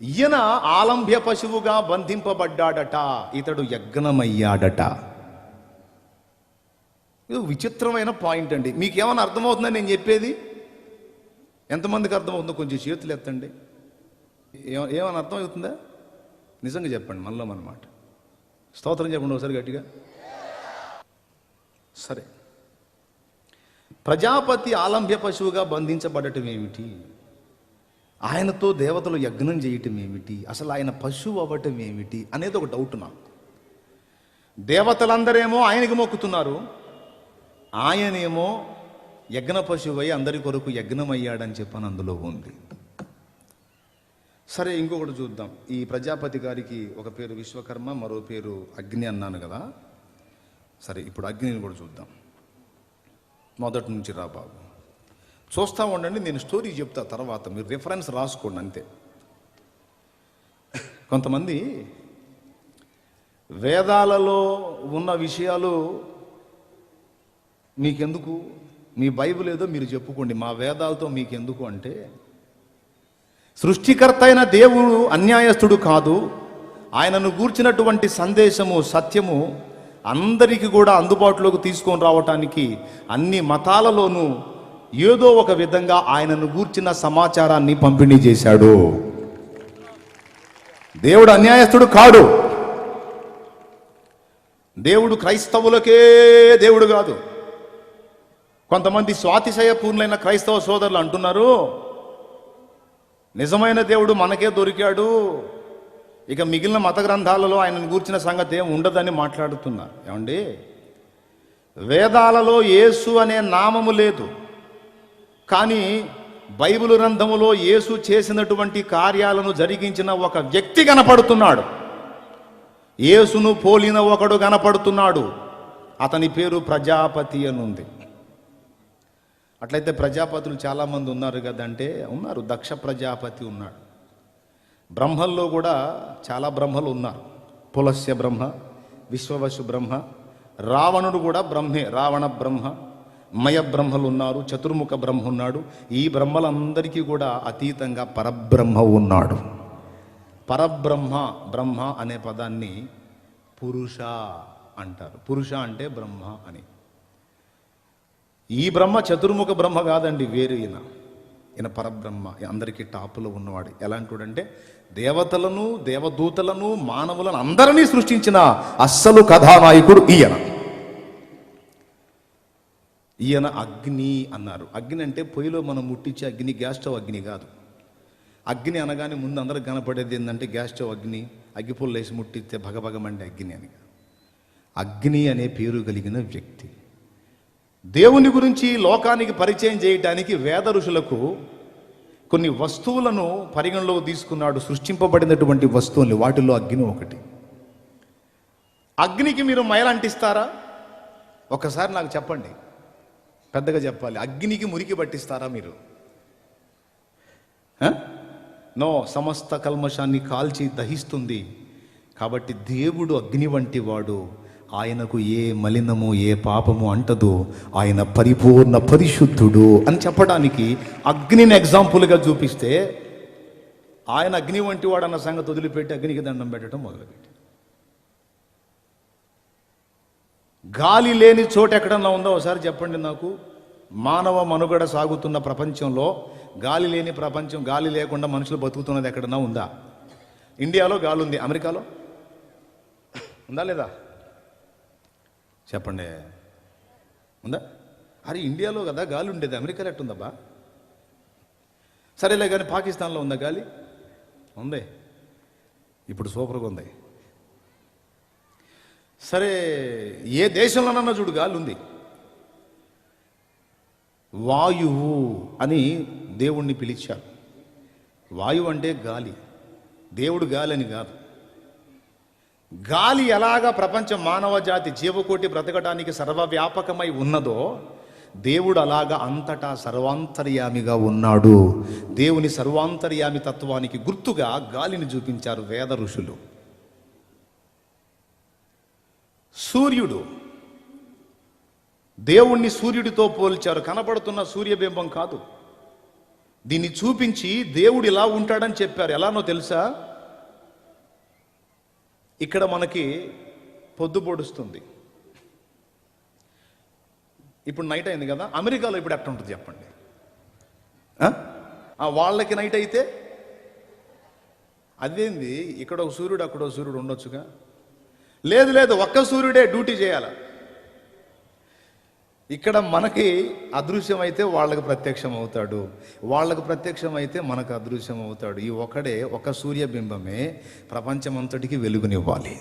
ఈయన ఆలంభ్య పశువుగా బంధింపబడ్డాడట, ఇతడు యజ్ఞమయ్యాడట. ఇది విచిత్రమైన పాయింట్ అండి. మీకేమైనా అర్థమవుతుందని నేను చెప్పేది? ఎంతమందికి అర్థమవుతుందో కొంచెం చేతులు ఎత్తండి. ఏమైనా అర్థమవుతుందా? నిజంగా చెప్పండి, మనలో అన్నమాట. స్తోత్రం చెప్పండి ఒకసారి గట్టిగా. సరే, ప్రజాపతి ఆలంభ్య పశువుగా బంధించబడటం ఏమిటి? ఆయనతో దేవతలు యజ్ఞం చేయటం ఏమిటి? అసలు ఆయన పశువు అవ్వటం ఏమిటి అనేది ఒక డౌట్ నాకు. దేవతలందరేమో ఆయనకి మొక్కుతున్నారు, ఆయనేమో యజ్ఞ పశువై అందరి కొరకు యజ్ఞమయ్యాడని చెప్పని అందులో ఉంది. సరే, ఇంకొకటి చూద్దాం. ఈ ప్రజాపతి గారికి ఒక పేరు విశ్వకర్మ, మరో పేరు అగ్ని అన్నాను కదా. సరే, ఇప్పుడు అగ్నిని కూడా చూద్దాం. మొదటి నుంచి రా బాబు, చూస్తూ ఉండండి. నేను స్టోరీ చెప్తా తర్వాత, మీరు రిఫరెన్స్ రాసుకోండి అంతే. కొంతమంది వేదాలలో ఉన్న విషయాలు మీకెందుకు, మీ బైబిల్ ఏదో మీరు చెప్పుకోండి, మా వేదాలతో మీకెందుకు అంటే, సృష్టికర్త అయిన దేవుడు అన్యాయస్తుడు కాదు. ఆయనను గూర్చినటువంటి సందేశము, సత్యము అందరికీ కూడా అందుబాటులోకి తీసుకొని రావటానికి అన్ని మతాలలోనూ ఏదో ఒక విధంగా ఆయనను గూర్చిన సమాచారాన్ని పంపిణీ చేశాడు. దేవుడు అన్యాయస్తుడు కాడు. దేవుడు క్రైస్తవులకే దేవుడు కాదు. కొంతమంది స్వాతిశయ పూర్ణులైన క్రైస్తవ సోదరులు అంటున్నారు, నిజమైన దేవుడు మనకే దొరికాడు, ఇక మిగిలిన మత గ్రంథాలలో ఆయనను గూర్చిన సంగతి ఏం ఉండదని మాట్లాడుతున్నారు. ఏమండి, వేదాలలో యేసు అనే నామము లేదు, కానీ బైబిల్ గ్రంథములో యేసు చేసినటువంటి కార్యాలను జరిగించిన ఒక వ్యక్తి కనపడుతున్నాడు. యేసును పోలిన ఒకడు కనపడుతున్నాడు. అతని పేరు ప్రజాపతి అని ఉంది. అట్లయితే ప్రజాపతులు చాలామంది ఉన్నారు కదంటే, ఉన్నారు. దక్ష ప్రజాపతి ఉన్నాడు. బ్రహ్మల్లో కూడా చాలా బ్రహ్మలు ఉన్నారు. పులస్య బ్రహ్మ, విశ్వవసు బ్రహ్మ, రావణుడు కూడా బ్రహ్మే, రావణ బ్రహ్మ, మయ బ్రహ్మలు ఉన్నారు, చతుర్ముఖ బ్రహ్మ ఉన్నాడు. ఈ బ్రహ్మలందరికీ కూడా అతీతంగా పరబ్రహ్మ ఉన్నాడు. పరబ్రహ్మ, బ్రహ్మ అనే పదాన్ని పురుష అంటారు. పురుష అంటే బ్రహ్మ అని. ఈ బ్రహ్మ చతుర్ముఖ బ్రహ్మ కాదండి, వేరు ఈయన పరబ్రహ్మ, అందరికీ టాపులో ఉన్నవాడు. ఎలాంటివాడంటే దేవతలను, దేవదూతలను, మానవులను అందరినీ సృష్టించిన అస్సలు కథానాయకుడు ఈయన అగ్ని అన్నారు. అగ్ని అంటే పొయ్యిలో మనం ముట్టించే అగ్ని, గ్యాస్ స్టవ్ అగ్ని కాదు. అగ్ని అనగానే ముందు అందరికి కనపడేది ఏంటంటే గ్యాస్ స్టవ్ అగ్ని, అగ్గిపుల్ల వేసి ముట్టిస్తే భగభగమంటే అగ్ని అని. అగ్ని అనే పేరు కలిగిన వ్యక్తి దేవుని గురించి లోకానికి పరిచయం చేయటానికి వేద ఋషులకు కొన్ని వస్తువులను పరిగణలోకి తీసుకున్నాడు. సృష్టింపబడినటువంటి వస్తువుల్ని, వాటిల్లో అగ్ని ఒకటి. అగ్నికి మీరు మైల అంటిస్తారా? ఒకసారి నాకు చెప్పండి, పెద్దగా చెప్పాలి. అగ్నికి మురికి పట్టిస్తారా మీరు? నో, సమస్త కల్మషాన్ని కాల్చి దహిస్తుంది. కాబట్టి దేవుడు అగ్ని వంటి వాడు. ఆయనకు ఏ మలినము, ఏ పాపము అంటదు. ఆయన పరిపూర్ణ పరిశుద్ధుడు అని చెప్పడానికి అగ్నిని ఎగ్జాంపుల్గా చూపిస్తే, ఆయన అగ్ని వంటి వాడు అన్న సంగతి వదిలిపెట్టి అగ్నికి దండం పెట్టడం మొదలుపెట్టి, గాలి లేని చోట ఎక్కడన్నా ఉందో ఒకసారి చెప్పండి నాకు. మానవ మనుగడ సాగుతున్న ప్రపంచంలో గాలి లేని ప్రపంచం, గాలి లేకుండా మనుషులు బతుకుతున్నది ఎక్కడన్నా ఉందా? ఇండియాలో గాలి ఉంది, అమెరికాలో ఉందా లేదా? చెప్పండి, ఉందా? అరే ఇండియాలో కదా గాలి ఉండేది, అమెరికాలో ఎట్టుందబ్బా? సరేలే కానీ పాకిస్తాన్లో ఉందా గాలి? ఉంది, ఇప్పుడు సూపర్గా ఉంది. సరే, ఏ దేశంలోనన్నా చూడు గాలి ఉంది. వాయువు అని దేవుణ్ణి పిలిచారు. వాయువు అంటే గాలి, దేవుడు గాలి అని కాదు. గాలి ఎలాగా ప్రపంచ మానవ జాతి జీవకోటి బ్రతకడానికి సర్వవ్యాపకమై ఉన్నదో, దేవుడు అలాగా అంతటా సర్వాంతర్యామిగా ఉన్నాడు. దేవుని సర్వాంతర్యామి తత్వానికి గుర్తుగా గాలిని చూపించారు వేద ఋషులు. సూర్యుడు, దేవుణ్ణి సూర్యుడితో పోల్చారు. కనబడుతున్న సూర్యబింబం కాదు, దీన్ని చూపించి దేవుడు ఇలా ఉంటాడని చెప్పారు. ఎలానో తెలుసా? ఇక్కడ మనకి పొద్దు పొడుస్తుంది, ఇప్పుడు నైట్ అయింది కదా. అమెరికాలో ఇప్పుడు ఎట్లా ఉంటుంది చెప్పండి? వాళ్ళకి నైట్ అయితే అదేంది, ఇక్కడ ఒక సూర్యుడు అక్కడ ఒక సూర్యుడు ఉండొచ్చుగా? లేదు లేదు, ఒక్క సూర్యుడే డ్యూటీ చేయాలి. ఇక్కడ మనకి అదృశ్యం అయితే వాళ్ళకి ప్రత్యక్షం అవుతాడు, వాళ్ళకు ప్రత్యక్షం అయితే మనకు అదృశ్యం అవుతాడు. ఈ ఒకడే, ఒక సూర్యబింబమే ప్రపంచమంతటికి వెలుగునివ్వాలి.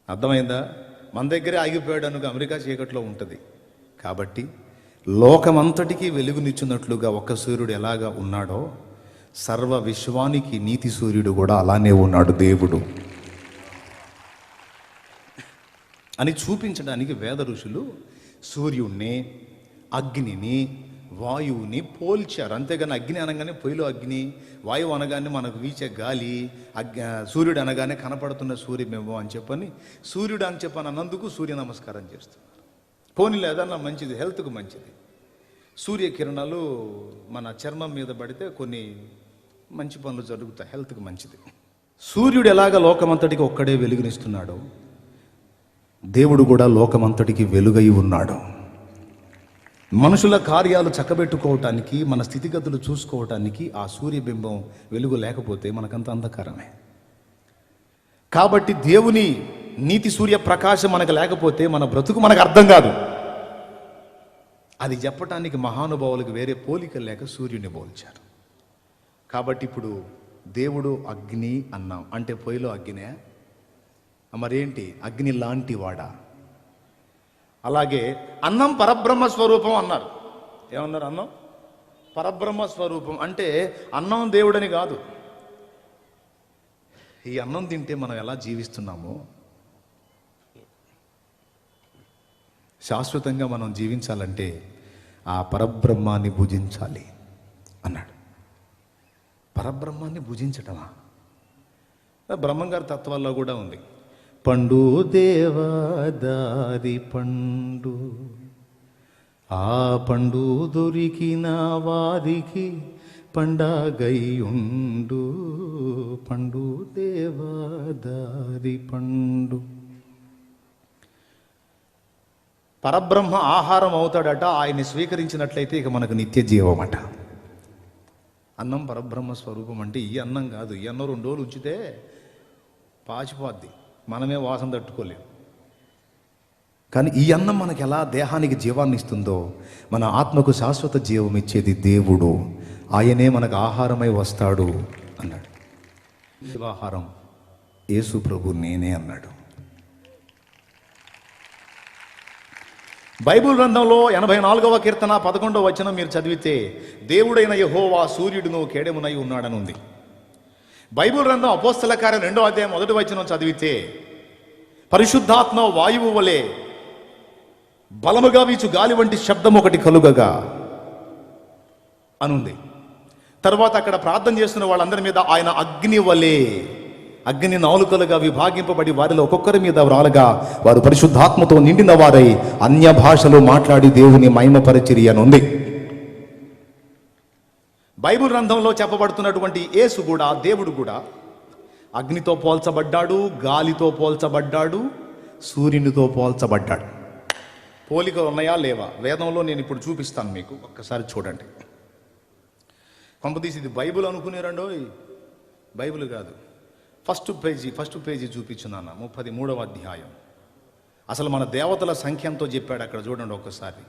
అర్థమైందా? మన దగ్గరే ఆగిపోయాడు అనుకో, అమెరికా చీకట్లో ఉంటుంది. కాబట్టి లోకమంతటికి వెలుగునిచ్చున్నట్లుగా ఒక సూర్యుడు ఎలాగా ఉన్నాడో, సర్వ విశ్వానికి నీతి సూర్యుడు కూడా అలానే ఉన్నాడు దేవుడు అని చూపించడానికి వేద ఋషులు సూర్యుణ్ణి, అగ్నిని, వాయువుని పోల్చారు. అంతేగాని అగ్ని అనగానే పొయ్యిలో అగ్ని, వాయువు అనగానే మనకు వీచే గాలి, సూర్యుడు అనగానే కనపడుతున్న సూర్యబింబం అని చెప్పని, సూర్యుడు అని చెప్పని అన్నందుకు సూర్య నమస్కారం చేస్తున్నారు. పోనీ లేదన్నా మంచిది, హెల్త్కు మంచిది. సూర్యకిరణాలు మన చర్మం మీద పడితే కొన్ని మంచి పనులు జరుగుతాయి, హెల్త్కు మంచిది. సూర్యుడు ఎలాగ లోకమంతటికి ఒక్కడే వెలుగునిస్తున్నాడో, దేవుడు కూడా లోకమంతటికి వెలుగై ఉన్నాడు. మనుషుల కార్యాలు చక్కబెట్టుకోవటానికి, మన స్థితిగతులు చూసుకోవటానికి ఆ సూర్యబింబం వెలుగు లేకపోతే మనకంత అంధకారమే. కాబట్టి దేవుని నీతి సూర్య ప్రకాశం మనకు లేకపోతే మన బ్రతుకు మనకు అర్థం కాదు. అది చెప్పటానికి మహానుభావులకు వేరే పోలిక లేక సూర్యుని పోల్చారు. కాబట్టి ఇప్పుడు దేవుడు అగ్ని అన్నాం అంటే పొయ్యిలో అగ్నే, మరేంటి? అగ్ని లాంటి వాడా? అలాగే అన్నం పరబ్రహ్మ స్వరూపం అన్నారు. ఏమన్నారు? అన్నం పరబ్రహ్మ స్వరూపం అంటే అన్నం దేవుడని కాదు. ఈ అన్నం తింటే మనం ఎలా జీవిస్తున్నామో, శాశ్వతంగా మనం జీవించాలంటే ఆ పరబ్రహ్మాన్ని భుజించాలి అన్నాడు. పరబ్రహ్మాన్ని భుజించటమా? బ్రహ్మంగారి తత్వాల్లో కూడా ఉంది. పండు దేవదారి పండు, ఆ పండు దొరికిన వారికి పండగయుండు పండు దేవదారి పండు. పరబ్రహ్మ ఆహారం అవుతాడట, ఆయన్ని స్వీకరించినట్లయితే ఇక మనకు నిత్య జీవం అట. అన్నం పరబ్రహ్మ స్వరూపం అంటే ఈ అన్నం కాదు. ఈ అన్నం 2 రోజులు ఉంచితే పాచిపోద్ది, మనమే వాసన తట్టుకోలేము. కానీ ఈ అన్నం మనకి ఎలా దేహానికి జీవాన్ని ఇస్తుందో, మన ఆత్మకు శాశ్వత జీవం ఇచ్చేది దేవుడు. ఆయనే మనకు ఆహారమై వస్తాడు అన్నాడు. ఆహారం యేసు ప్రభు నేనే అన్నాడు. బైబిల్ గ్రంథంలో 84వ కీర్తన 11వ వచనం మీరు చదివితే, దేవుడైన యెహోవా సూర్యుడును కేడెమునై ఉన్నాడని ఉంది. బైబిల్ గ్రంథం అపోస్తల కార్యం 2వ అధ్యాయం 1వ వచనం చదివితే, పరిశుద్ధాత్మ వాయువు వలె బలముగా వీచు గాలి వంటి శబ్దం ఒకటి కలుగగా అనుంది. తర్వాత అక్కడ ప్రార్థన చేస్తున్న వాళ్ళందరి మీద ఆయన అగ్ని వలె, అగ్ని నాలుకలుగా విభాగింపబడి వారిలో ఒక్కొక్కరి మీద వ్రాలగా వారు పరిశుద్ధాత్మతో నిండిన వారై అన్య భాషలు మాట్లాడి దేవుని మహిమపరచిరి అని ఉంది. బైబిల్ గ్రంథంలో చెప్పబడుతున్నటువంటి యేసు కూడా, దేవుడు కూడా అగ్నితో పోల్చబడ్డాడు, గాలితో పోల్చబడ్డాడు, సూర్యునితో పోల్చబడ్డాడు. పోలికలు ఉన్నాయా లేవా? వేదంలో నేను ఇప్పుడు చూపిస్తాను మీకు, ఒక్కసారి చూడండి. కొంపదీసి ఇది బైబిల్ అనుకునేరండో, బైబిల్ కాదు. ఫస్ట్ పేజీ చూపించున్నాను, 33వ అధ్యాయం. అసలు మన దేవతల సంఖ్య ఎంతో చెప్పాడు అక్కడ, చూడండి ఒక్కసారి.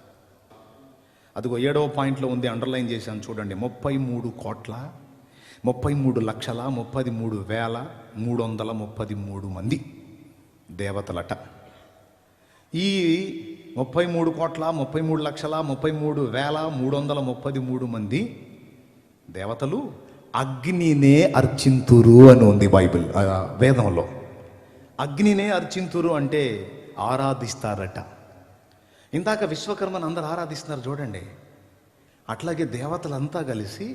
అదిగో 7వ పాయింట్లో ఉంది, అండర్లైన్ చేశాను చూడండి. 33,33,33,333 మంది దేవతలట. ఈ 33,33,33,333 మంది దేవతలు అగ్నినే అర్చింతురు అని ఉంది బైబిల్ వేదంలో. అగ్నినే అర్చింతురు అంటే ఆరాధిస్తారట. ఇందాక విశ్వకర్మను అందరు ఆరాధిస్తున్నారు చూడండి, అట్లాగే దేవతలంతా కలిసి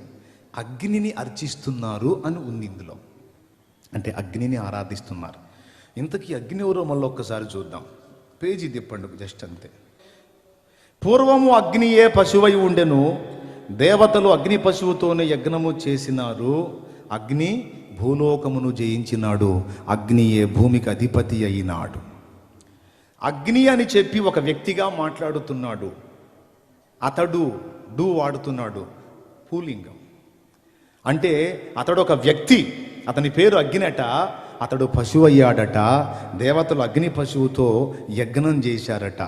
అగ్నిని అర్చిస్తున్నారు అని ఉంది ఇందులో. అంటే అగ్నిని ఆరాధిస్తున్నారు. ఇంతకీ అగ్ని ఎవరో మళ్ళీ ఒక్కసారి చూద్దాం. పేజీ తిప్పండి జస్ట్ అంతే. పూర్వము అగ్నియే పశువై ఉండెను, దేవతలు అగ్ని పశువుతోనే యజ్ఞము చేసినారు. అగ్ని భూలోకమును జయించినాడు, అగ్నియే భూమికి అధిపతి అయినాడు. అగ్ని అని చెప్పి ఒక వ్యక్తిగా మాట్లాడుతున్నాడు. అతడు డూ వాడుతున్నాడు, పూలింగం. అంటే అతడు ఒక వ్యక్తి, అతని పేరు అగ్నిట. అతడు పశువు అయ్యాడట. దేవతలు అగ్ని పశువుతో యజ్ఞం చేశారట.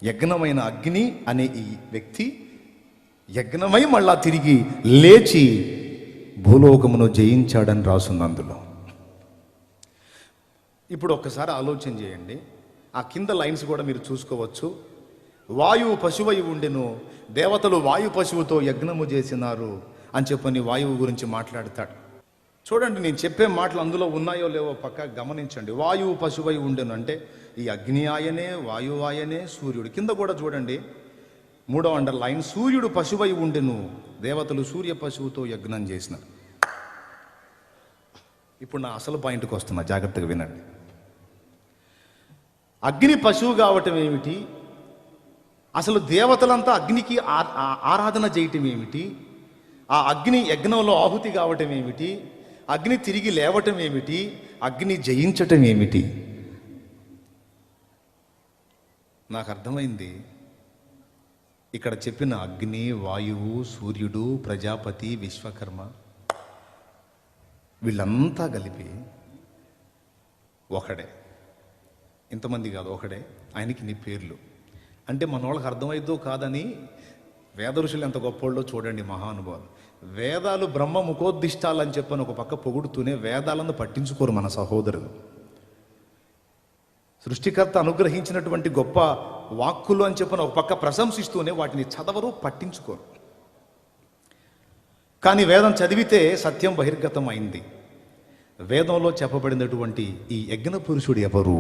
యజ్ఞమైన అగ్ని అనే ఈ వ్యక్తి యజ్ఞమై మళ్ళా తిరిగి లేచి భూలోకమును జయించాడని రాసుంది అందులో. ఇప్పుడు ఒక్కసారి ఆలోచన చేయండి, ఆ కింద లైన్స్ కూడా మీరు చూసుకోవచ్చు. వాయువు పశువై ఉండెను, దేవతలు వాయు పశువుతో యజ్ఞము చేసినారు అని చెప్పని వాయువు గురించి మాట్లాడతాడు. చూడండి, నేను చెప్పే మాటలు అందులో ఉన్నాయో లేవో పక్క గమనించండి. వాయువు పశువై ఉండెను అంటే ఈ అగ్ని ఆయనే, వాయువు ఆయనే, సూర్యుడు. కింద కూడా చూడండి, 3వ అండర్లైన్, సూర్యుడు పశువై ఉండెను, దేవతలు సూర్య పశువుతో యజ్ఞం చేసినారు. ఇప్పుడు నా అసలు పాయింట్కి వస్తున్నా, జాగ్రత్తగా వినండి. అగ్ని పశువు కావటం ఏమిటి? అసలు దేవతలంతా అగ్నికి ఆరాధన చేయటం ఏమిటి? ఆ అగ్ని యజ్ఞంలో ఆహుతి కావటం ఏమిటి? అగ్ని తిరిగి లేవటం ఏమిటి? అగ్ని జయించటం ఏమిటి? నాకు అర్థమైంది. ఇక్కడ చెప్పిన అగ్ని, వాయువు, సూర్యుడు, ప్రజాపతి, విశ్వకర్మ వీళ్ళంతా కలిపి ఒకడే. ఇంతమంది కాదు, ఒకడే. ఆయనకి నీ పేర్లు అంటే మన వాళ్ళకి అర్థమైద్దో కాదని వేద ఋషులు ఎంత గొప్పోళ్ళో చూడండి, మహానుభావులు. వేదాలు బ్రహ్మ ముఖోద్దిష్టాలని చెప్పని ఒక పక్క పొగుడుతూనే వేదాలను పట్టించుకోరు మన సహోదరులు. సృష్టికర్త అనుగ్రహించినటువంటి గొప్ప వాక్కులు అని చెప్పని ఒక పక్క ప్రశంసిస్తూనే వాటిని చదవరు, పట్టించుకోరు. కానీ వేదం చదివితే సత్యం బహిర్గతం అయింది. వేదంలో చెప్పబడినటువంటి ఈ యజ్ఞ పురుషుడు ఎవరు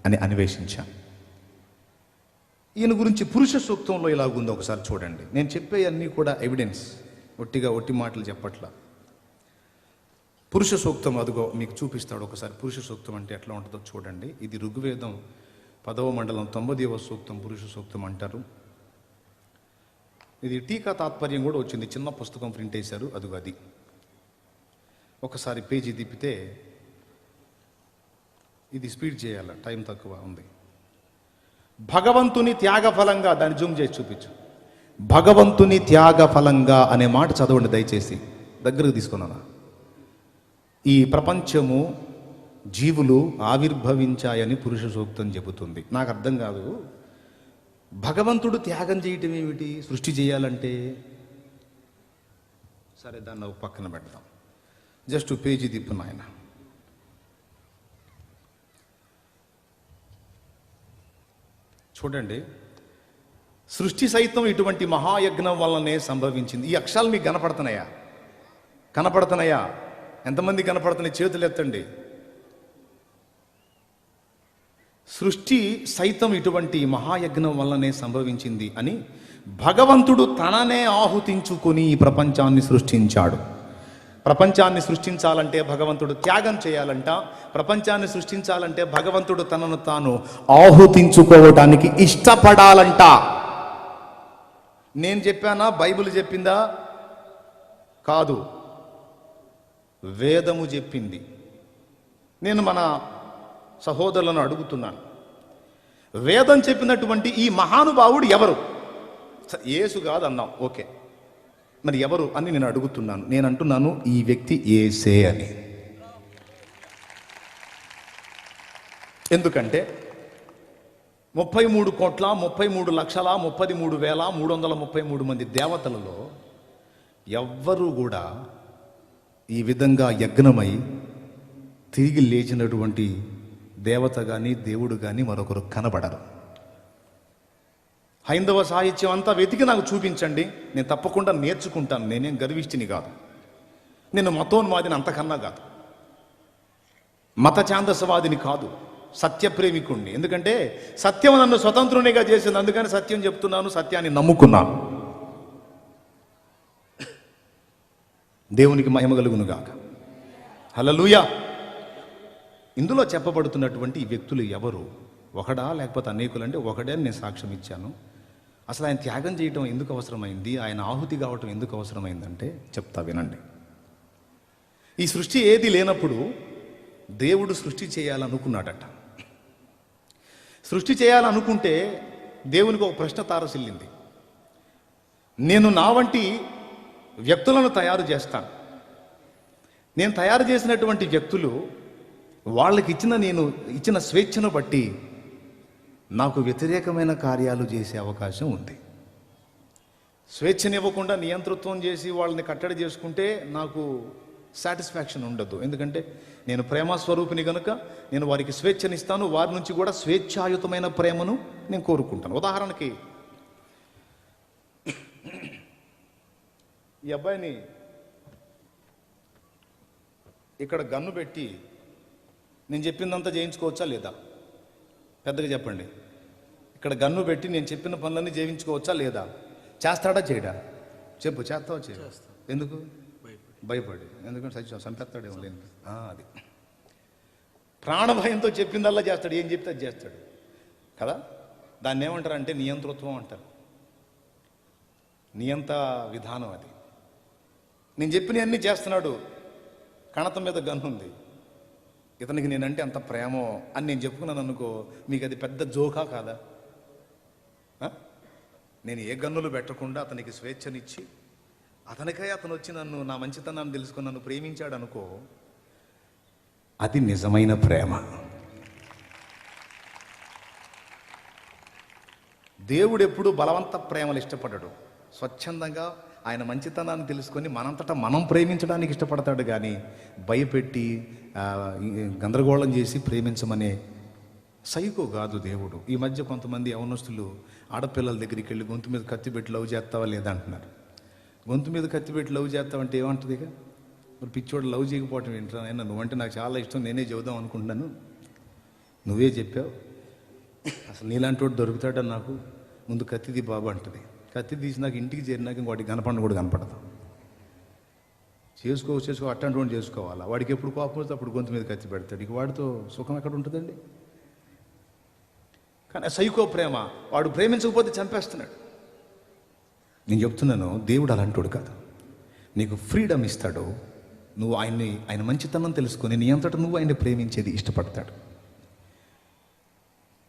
అని అన్వేషించాను. ఈయన గురించి పురుష సూక్తంలో ఇలాగుందో ఒకసారి చూడండి. నేను చెప్పే అన్నీ కూడా ఎవిడెన్స్, ఒట్టి మాటలు చెప్పట్లా. పురుష సూక్తం అదిగో మీకు చూపిస్తాడు ఒకసారి. పురుష సూక్తం అంటే ఎట్లా ఉంటుందో చూడండి. ఇది ఋగ్వేదం 10వ మండలం 9వ సూక్తం పురుష సూక్తం అంటారు. ఇది టీకా తాత్పర్యం కూడా వచ్చింది, చిన్న పుస్తకం ప్రింట్ వేశారు, అది ఒకసారి పేజీ తిప్పితే, ఇది స్పీడ్ చేయాల, టైం తక్కువ ఉంది. భగవంతుని త్యాగ ఫలంగా, దాన్ని జూమ్ చేసి చూపించు. భగవంతుని త్యాగ ఫలంగా అనే మాట చదవండి దయచేసి, దగ్గరకు తీసుకున్నాను. ఈ ప్రపంచము జీవులు ఆవిర్భవించాయని పురుష సూక్తం చెబుతుంది. నాకు అర్థం కాదు, భగవంతుడు త్యాగం చేయటం ఏమిటి సృష్టి చేయాలంటే? సరే, దాన్ని ఒక పక్కన పెడదాం. జస్ట్ పేజీ తిప్పు నాయన. చూడండి, సృష్టి సైతం ఇటువంటి మహాయజ్ఞం వల్లనే సంభవించింది. ఈ అక్షరాలు మీకు కనపడుతున్నాయా? కనపడుతున్నాయా? ఎంతమంది కనపడుతున్నాయి? చేతులు ఎత్తండి. సృష్టి సైతం ఇటువంటి మహాయజ్ఞం వల్లనే సంభవించింది అని భగవంతుడు తననే ఆహుతించుకొని ఈ ప్రపంచాన్ని సృష్టించాడు. ప్రపంచాన్ని సృష్టించాలంటే భగవంతుడు త్యాగం చేయాలంట. ప్రపంచాన్ని సృష్టించాలంటే భగవంతుడు తనను తాను ఆహుతించుకోవటానికి ఇష్టపడాలంట. నేను చెప్పానా? బైబిల్ చెప్పిందా? కాదు, వేదము చెప్పింది. నేను మన సహోదరులను అడుగుతున్నాను, వేదం చెప్పినటువంటి ఈ మహానుభావుడు ఎవరు? యేసు కాదు అన్నాం, ఓకే, మరి ఎవరు అని నేను అడుగుతున్నాను. నేను అంటున్నాను, ఈ వ్యక్తి యేసే అని. ఎందుకంటే 33,33,33,333 మంది దేవతలలో ఎవ్వరూ కూడా ఈ విధంగా యజ్ఞమై తిరిగి లేచినటువంటి దేవత కానీ దేవుడు కానీ మరొకరు కనబడరు. హైందవ సాహిత్యం అంతా వెతికి నాకు చూపించండి, నేను తప్పకుండా నేర్చుకుంటాను. నేనేం గర్విష్ఠిని కాదు, నేను మతోన్మాదిని అంతకన్నా కాదు, మత ఛాందసవాదిని కాదు, సత్యప్రేమికుణ్ణి. ఎందుకంటే సత్యం నన్ను స్వతంత్రునిగా చేసింది, అందుకని సత్యం చెప్తున్నాను, సత్యాన్ని నమ్ముకున్నాను. దేవునికి మహిమ కలుగును గాక. హల్లెలూయా. ఇందులో చెప్పబడుతున్నటువంటి ఈ వ్యక్తులు ఎవరు? ఒకడా లేకపోతే అనేకులు అంటే ఒకడే అని నేను సాక్ష్యం ఇచ్చాను. అసలు ఆయన త్యాగం చేయటం ఎందుకు అవసరమైంది, ఆయన ఆహుతి కావటం ఎందుకు అవసరమైందంటే చెప్తా వినండి. ఈ సృష్టి ఏది లేనప్పుడు దేవుడు సృష్టి చేయాలనుకున్నాడట. సృష్టి చేయాలనుకుంటే దేవునికి ఒక ప్రశ్న తారసిల్లింది. నేను నా వంటి వ్యక్తులను తయారు చేస్తాను. నేను తయారు చేసినటువంటి వ్యక్తులు వాళ్ళకి నేను ఇచ్చిన స్వేచ్ఛను బట్టి నాకు వ్యతిరేకమైన కార్యాలు చేసే అవకాశం ఉంది. స్వేచ్ఛనివ్వకుండా నియంతృత్వం చేసి వాళ్ళని కట్టడి చేసుకుంటే నాకు సాటిస్ఫాక్షన్ ఉండదు. ఎందుకంటే నేను ప్రేమ స్వరూపిని కనుక నేను వారికి స్వేచ్ఛనిస్తాను, వారి నుంచి కూడా స్వేచ్ఛాయుతమైన ప్రేమను నేను కోరుకుంటాను. ఉదాహరణకి ఈ అబ్బాయిని ఇక్కడ గన్ను పెట్టి నేను చెప్పిందంతా చేయించుకోవచ్చా లేదా? పెద్దగా చెప్పండి. ఇక్కడ గన్ను పెట్టి నేను చెప్పిన పనులన్నీ చేయించుకోవచ్చా లేదా? చేస్తాడా చేయడా? చెప్పు, చేస్తావా చేయడా? ఎందుకు భయపడి? ఎందుకంటే చంపేస్తాడేమో లేదు. అది ప్రాణభయంతో చెప్పిందల్లా చేస్తాడు, ఏం చెప్తే అది చేస్తాడు కదా. దాన్ని ఏమంటారు అంటే నియంతృత్వం అంటారు, నియంత విధానం. అది నేను చెప్పినవన్నీ చేస్తున్నాడు, కణతం మీద గన్నుంది, ఇతనికి నేనంటే అంత ప్రేమో అని నేను చెప్పుకున్నాను అనుకో, మీకు అది పెద్ద జోకా కాదా? నేను ఏ గన్నులు పెట్టకుండా అతనికి స్వేచ్ఛనిచ్చి అతనికై అతను వచ్చి నన్ను నా మంచితనాన్ని తెలుసుకుని నన్ను ప్రేమించాడు అనుకో, అది నిజమైన ప్రేమ. దేవుడు ఎప్పుడు బలవంత ప్రేమలు ఇష్టపడడు. స్వచ్ఛందంగా ఆయన మంచితనాన్ని తెలుసుకొని మనంతటా మనం ప్రేమించడానికి ఇష్టపడతాడు, కానీ భయపెట్టి గందరగోళం చేసి ప్రేమించమనే సైకో కాదు దేవుడు. ఈ మధ్య కొంతమంది యవనస్తులు ఆడపిల్లల దగ్గరికి వెళ్ళి గొంతు మీద కత్తి పెట్టి లవ్ చేస్తావా లేదా అంటున్నారు. గొంతు మీద కత్తి పెట్టి లవ్ చేస్తావంటే ఏమంటుంది? ఇక మరి పిచ్చోడు లవ్ చేయకపోవటం ఏంట్రా అయినా, నువ్వంటే నాకు చాలా ఇష్టం, నేనే చెబుదాం అనుకుంటున్నాను, నువ్వే చెప్పావు, అసలు నీలాంటి వాడు దొరుకుతాడని నాకు, ముందు కత్తిది బాబు అంటుంది. కత్తి తీసి నాకు ఇంటికి చేరినాక ఇంకోటి కనపడను కూడా కనపడదు. చేసుకో అట్లాంటి వాడిని చేసుకోవాలా? వాడికి ఎప్పుడు కోపం వస్తే అప్పుడు గొంతు మీద కత్తి పెడతాడు. ఇక వాడితో సుఖం ఎక్కడ ఉంటుందండి? కానీ సైకో ప్రేమ, వాడు ప్రేమించకపోతే చంపేస్తున్నాడు. నేను చెప్తున్నాను, దేవుడు అలాంటోడు కాదు. నీకు ఫ్రీడమ్ ఇస్తాడు. నువ్వు ఆయన మంచితనం తెలుసుకొని నీ అంతటా నువ్వు ఆయన్ని ప్రేమించేది ఇష్టపడతాడు.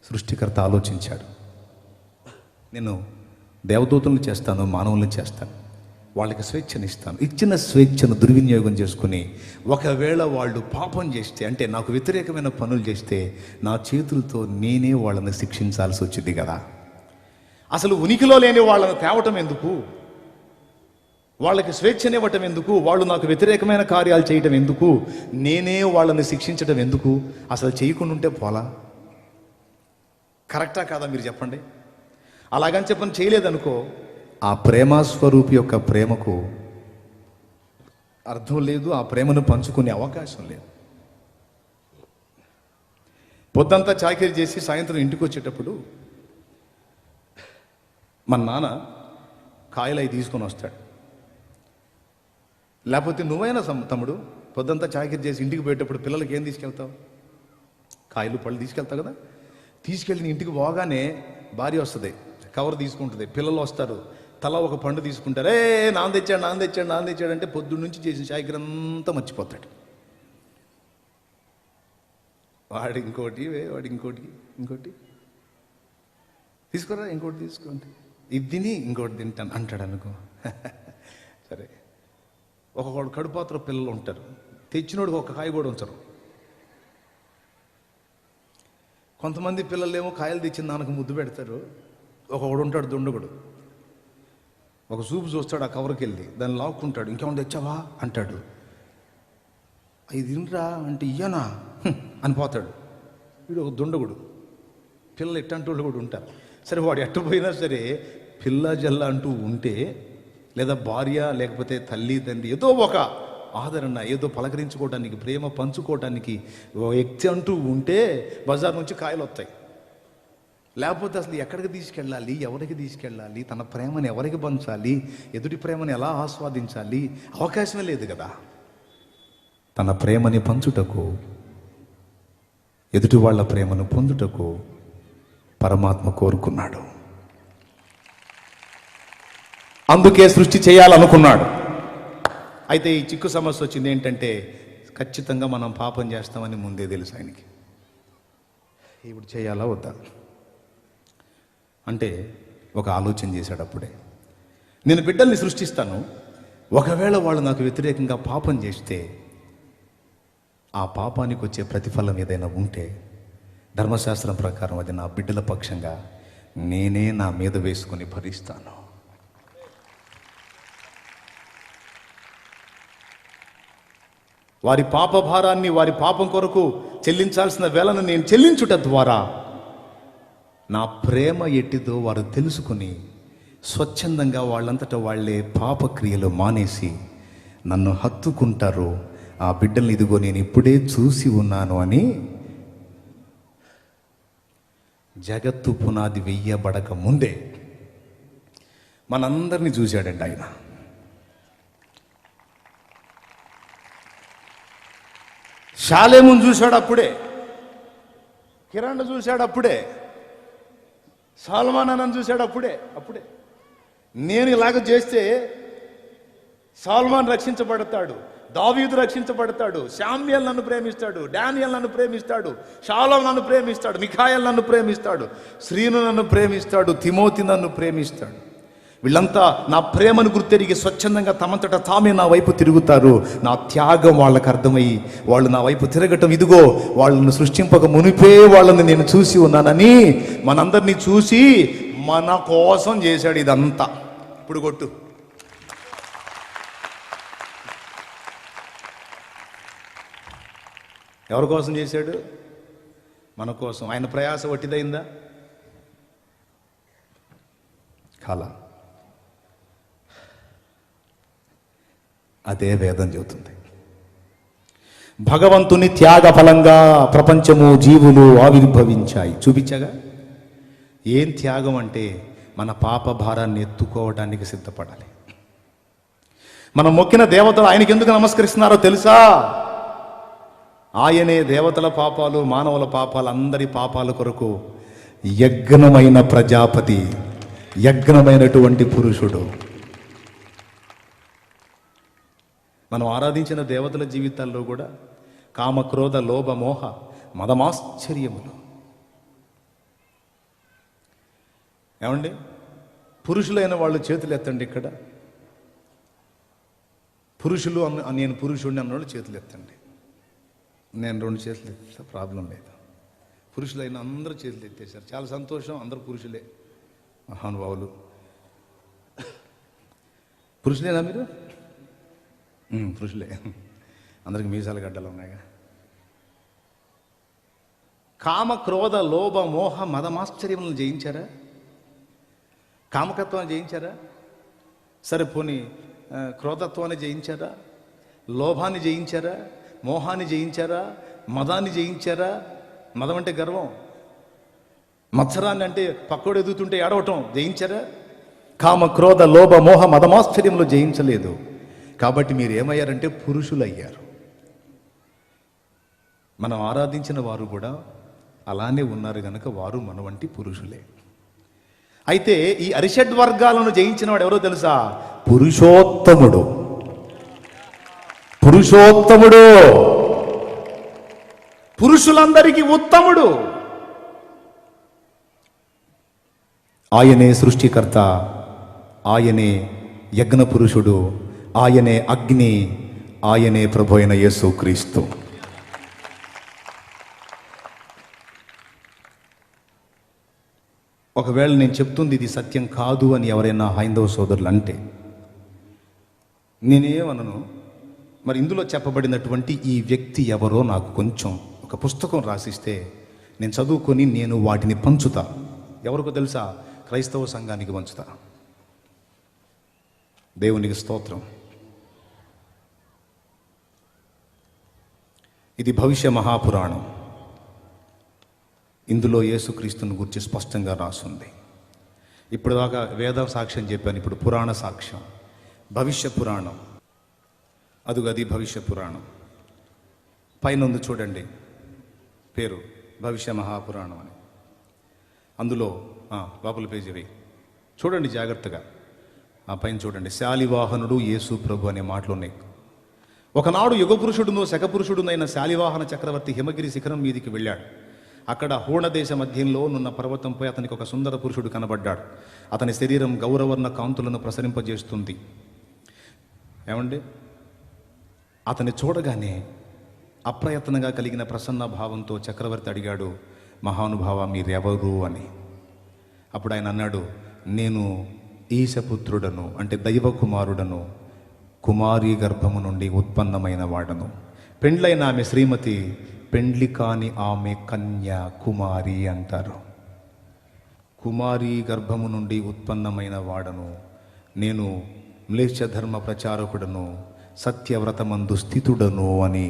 సృష్టికర్త ఆలోచించాడు, నేను దేవదూతలను చేస్తాను, మానవులను చేస్తాను, వాళ్ళకి స్వేచ్ఛనిస్తాను. ఇచ్చిన స్వేచ్ఛను దుర్వినియోగం చేసుకుని ఒకవేళ వాళ్ళు పాపం చేస్తే, అంటే నాకు వ్యతిరేకమైన పనులు చేస్తే, నా చేతులతో నేనే వాళ్ళని శిక్షించాల్సి వచ్చింది కదా. అసలు ఉనికిలో లేని వాళ్ళని తేవటం ఎందుకు? వాళ్ళకి స్వేచ్ఛనివ్వటం ఎందుకు? వాళ్ళు నాకు వ్యతిరేకమైన కార్యాలు చేయటం ఎందుకు? నేనే వాళ్ళని శిక్షించడం ఎందుకు? అసలు చేయకుండా ఉంటే పోలా? కరెక్టా కాదా మీరు చెప్పండి? అలాగని చెప్పని చేయలేదనుకో, ఆ ప్రేమస్వరూపి యొక్క ప్రేమకు అర్థం లేదు, ఆ ప్రేమను పంచుకునే అవకాశం లేదు. పొద్దంతా చాకరీ చేసి సాయంత్రం ఇంటికి వచ్చేటప్పుడు మన నాన్న కాయలు అవి తీసుకొని వస్తాడు. లేకపోతే నువ్వైనా తమ్ముడు పొద్దంతా చాకరీ చేసి ఇంటికి పోయేటప్పుడు పిల్లలకి ఏం తీసుకెళ్తావు? కాయలు పళ్ళు తీసుకెళ్తావు కదా. తీసుకెళ్ళి ఇంటికి పోగానే భార్య వస్తుంది, కవర్ తీసుకుంటుంది, పిల్లలు వస్తారు, తల ఒక పండు తీసుకుంటారు. నాన్న తెచ్చాడు అంటే పొద్దున్న నుంచి చేసిన చాకరీ అంతా మర్చిపోతాడు. వాడు ఇంకోటి తీసుకోరా, ఇంకోటి తీసుకోండి, ఇది తిని ఇంకోటి తింటాను అంటాడు అనుకో. సరే, ఒక్కొక్కడు కడుపాత్ర పిల్లలు ఉంటారు, తెచ్చినోడికి ఒక కాయ కూడా ఉంచరు. కొంతమంది పిల్లలేమో కాయలు తెచ్చిన దానికి ముద్దు పెడతారు. ఒకడు ఉంటాడు దుండగుడు, ఒక చూపు చూస్తాడు, ఆ కవర్కి వెళ్ళి దాన్ని లాక్కుంటాడు, ఇంకేమన్నా తెచ్చావా అంటాడు. ఇది తినరా అంటే ఇయ్యనా అని పోతాడు. వీడు ఒక దుండగుడు. పిల్లలు ఎట్టంటూ వాళ్ళు కూడా ఉంటారు. సరే, వాడు ఎట్టపోయినా సరే పిల్ల జల్ల అంటూ ఉంటే, లేదా భార్య లేకపోతే తల్లి తండ్రి ఏదో ఒక ఆదరణ, ఏదో పలకరించుకోవడానికి, ప్రేమ పంచుకోవడానికి వ్యక్తి అంటూ ఉంటే బజార్ నుంచి కాయలు వస్తాయి. లేకపోతే అసలు ఎక్కడికి తీసుకెళ్ళాలి, ఎవరికి తీసుకెళ్ళాలి, తన ప్రేమను ఎవరికి పంచాలి, ఎదుటి ప్రేమను ఎలా ఆస్వాదించాలి, అవకాశమే లేదు కదా. తన ప్రేమని పంచుటకు, ఎదుటి వాళ్ళ ప్రేమను పొందుటకు పరమాత్మ కోరుకున్నాడు. అందుకే సృష్టి చేయాలనుకున్నాడు. అయితే ఈ చిక్కు సమస్య వచ్చింది ఏంటంటే, ఖచ్చితంగా మనం పాపం చేస్తామని ముందే తెలుసు ఆయనకి. ఇప్పుడు చేయాలా వద్దా అంటే ఒక ఆలోచన చేశాడు. అప్పుడే నేను బిడ్డల్ని సృష్టిస్తాను, ఒకవేళ వాళ్ళు నాకు వ్యతిరేకంగా పాపం చేస్తే, ఆ పాపానికి వచ్చే ప్రతిఫలం ఏదైనా ఉంటే ధర్మశాస్త్రం ప్రకారం అది నా బిడ్డల పక్షంగా నేనే నా మీద వేసుకొని భరిస్తాను. వారి పాప భారాన్ని, వారి పాపం కొరకు చెల్లించాల్సిన వేళను నేను చెల్లించుట ద్వారా నా ప్రేమ ఎట్టిదో వారు తెలుసుకుని స్వచ్ఛందంగా వాళ్ళంతటా వాళ్ళే పాపక్రియలు మానేసి నన్ను హత్తుకుంటారు. ఆ బిడ్డల్ని ఇదిగో నేను ఇప్పుడే చూసి ఉన్నాను అని జగత్తు పునాది వెయ్యబడక ముందే మనందరినీ చూశాడండి ఆయన. షాలేమును చూశాడు అప్పుడే, కిరణ్ చూశాడు అప్పుడే, సాల్మాన్ అన్నను చూశాడు అప్పుడే. నేను ఇలాగ చేస్తే సాల్మాన్ రక్షించబడతాడు, దావీదు రక్షించబడతాడు, శామ్యూయల్ నన్ను ప్రేమిస్తాడు, డానియల్ నన్ను ప్రేమిస్తాడు, షాలోమ్ నన్ను ప్రేమిస్తాడు, మిఖాయల్ నన్ను ప్రేమిస్తాడు, శ్రీను నన్ను ప్రేమిస్తాడు, తిమోతి నన్ను ప్రేమిస్తాడు. వీళ్ళంతా నా ప్రేమను గుర్తెరిగి స్వచ్ఛందంగా తమంతట తామే నా వైపు తిరుగుతారు. నా త్యాగం వాళ్ళకు అర్థమయ్యి వాళ్ళు నా వైపు తిరగటం, ఇదిగో వాళ్ళను సృష్టింపక మునిపే వాళ్ళని నేను చూసి ఉన్నానని మనందరినీ చూసి మన కోసం చేశాడు ఇదంతా. ఇప్పుడు కొట్టు. ఎవరి కోసం చేశాడు? మన కోసం. ఆయన ప్రయాస వట్టిదైందా? కాలా. అదే వేదం చెబుతుంది. భగవంతుని త్యాగ ఫలంగా ప్రపంచము, జీవులు ఆవిర్భవించాయి. చూపించగా ఏం త్యాగం అంటే మన పాప భారాన్ని ఎత్తుకోవడానికి సిద్ధపడాలి. మనం మొక్కిన దేవతలు ఆయనకి ఎందుకు నమస్కరిస్తున్నారో తెలుసా? ఆయనే దేవతల పాపాలు, మానవుల పాపాలు, అందరి పాపాల కొరకు యజ్ఞమైన ప్రజాపతి, యజ్ఞమైనటువంటి పురుషుడు. మనం ఆరాధించిన దేవతల జీవితాల్లో కూడా కామ, క్రోధ, లోభ, మోహ, మదమాశ్చర్యములు. ఏమండి, పురుషులైన వాళ్ళు చేతులు ఎత్తండి. ఇక్కడ పురుషులు నేను పురుషుడిని అన్నవాళ్ళు చేతులు ఎత్తండి. నేను 2 చేతులు ఎత్తే ప్రాబ్లం లేదు. పురుషులైన అందరూ చేతులు ఎత్తేసారు. చాలా సంతోషం. అందరూ పురుషులే, మహానుభావులు. పురుషులేనా మీరు? పురుషులే. అందరికి మీసాల గడ్డలు ఉన్నాయిగా. కామ, క్రోధ, లోభ, మోహ, మదమాశ్చర్యములను జయించారా? కామకత్వాన్ని జయించారా? సరే పోనీ క్రోధత్వాన్ని జయించారా? లోభాన్ని జయించారా? మోహాన్ని జయించారా? మదాన్ని జయించారా? మదం అంటే గర్వం. మత్సరాన్ని అంటే పక్కోడు ఎదుగుతుంటే ఏడవటం జయించారా? కామ, క్రోధ, లోభ, మోహ, మదమాశ్చర్యములు జయించలేదు. కాబట్టి మీరు ఏమయ్యారంటే పురుషులయ్యారు. మనం ఆరాధించిన వారు కూడా అలానే ఉన్నారు గనక వారు మన వంటి పురుషులే. అయితే ఈ అరిషడ్ వర్గాలను జయించిన వాడు ఎవరో తెలుసా? పురుషోత్తముడు. పురుషోత్తముడు, పురుషులందరికీ ఉత్తముడు. ఆయనే సృష్టికర్త, ఆయనే యజ్ఞ పురుషుడు, ఆయనే అగ్ని, ఆయనే ప్రభు అయిన యేసుక్రీస్తు. ఒకవేళ నేను చెప్తుంది ఇది సత్యం కాదు అని ఎవరైనా హైందవ సోదరులు అంటే నేనేమనను. మరి ఇందులో చెప్పబడినటువంటి ఈ వ్యక్తి ఎవరో నాకు కొంచెం ఒక పుస్తకం రాసిస్తే నేను చదువుకొని నేను వాటిని పంచుతా. ఎవరికో తెలుసా? క్రైస్తవ సంఘానికి పంచుతా. దేవునికి స్తోత్రం. ఇది భవిష్య మహాపురాణం. ఇందులో యేసుక్రీస్తుని గురించి స్పష్టంగా రాసుంది. ఇప్పుడు దాకా వేద సాక్ష్యం చెప్పాను, ఇప్పుడు పురాణ సాక్ష్యం, భవిష్య పురాణం. అది భవిష్య పురాణం. పైన ఉంది చూడండి, పేరు భవిష్య మహాపురాణం అని. అందులో లోపల పేజీ చూడండి జాగ్రత్తగా. ఆ పైన చూడండి, శాలివాహనుడు యేసు ప్రభు అనే మాటలు ఉన్నాయి. ఒకనాడు యుగపురుషుడును శకపురుషుడునైన శాలివాహన చక్రవర్తి హిమగిరి శిఖరం మీదికి వెళ్ళాడు. అక్కడ హూణదేశ మధ్యంలో నున్న పర్వతంపై అతనికి ఒక సుందర పురుషుడు కనబడ్డాడు. అతని శరీరం గౌరవర్ణ కాంతులను ప్రసరింపజేస్తుంది. ఏమండి, అతన్ని చూడగానే అప్రయత్నంగా కలిగిన ప్రసన్న భావంతో చక్రవర్తి అడిగాడు, మహానుభావ మీరెవరు అని. అప్పుడు ఆయన అన్నాడు, నేను ఈశపుత్రుడను, అంటే దైవ కుమారుడను, కుమారి గర్భము నుండి ఉత్పన్నమైన వాడను. పెండ్లైన ఆమె శ్రీమతి, పెండ్లి కాని ఆమె కన్య కుమారి అంటారు. కుమారి గర్భము నుండి ఉత్పన్నమైన వాడను, నేను మ్లేచ్ఛ ధర్మ ప్రచారకుడను, సత్యవ్రతమందు స్థితుడను అని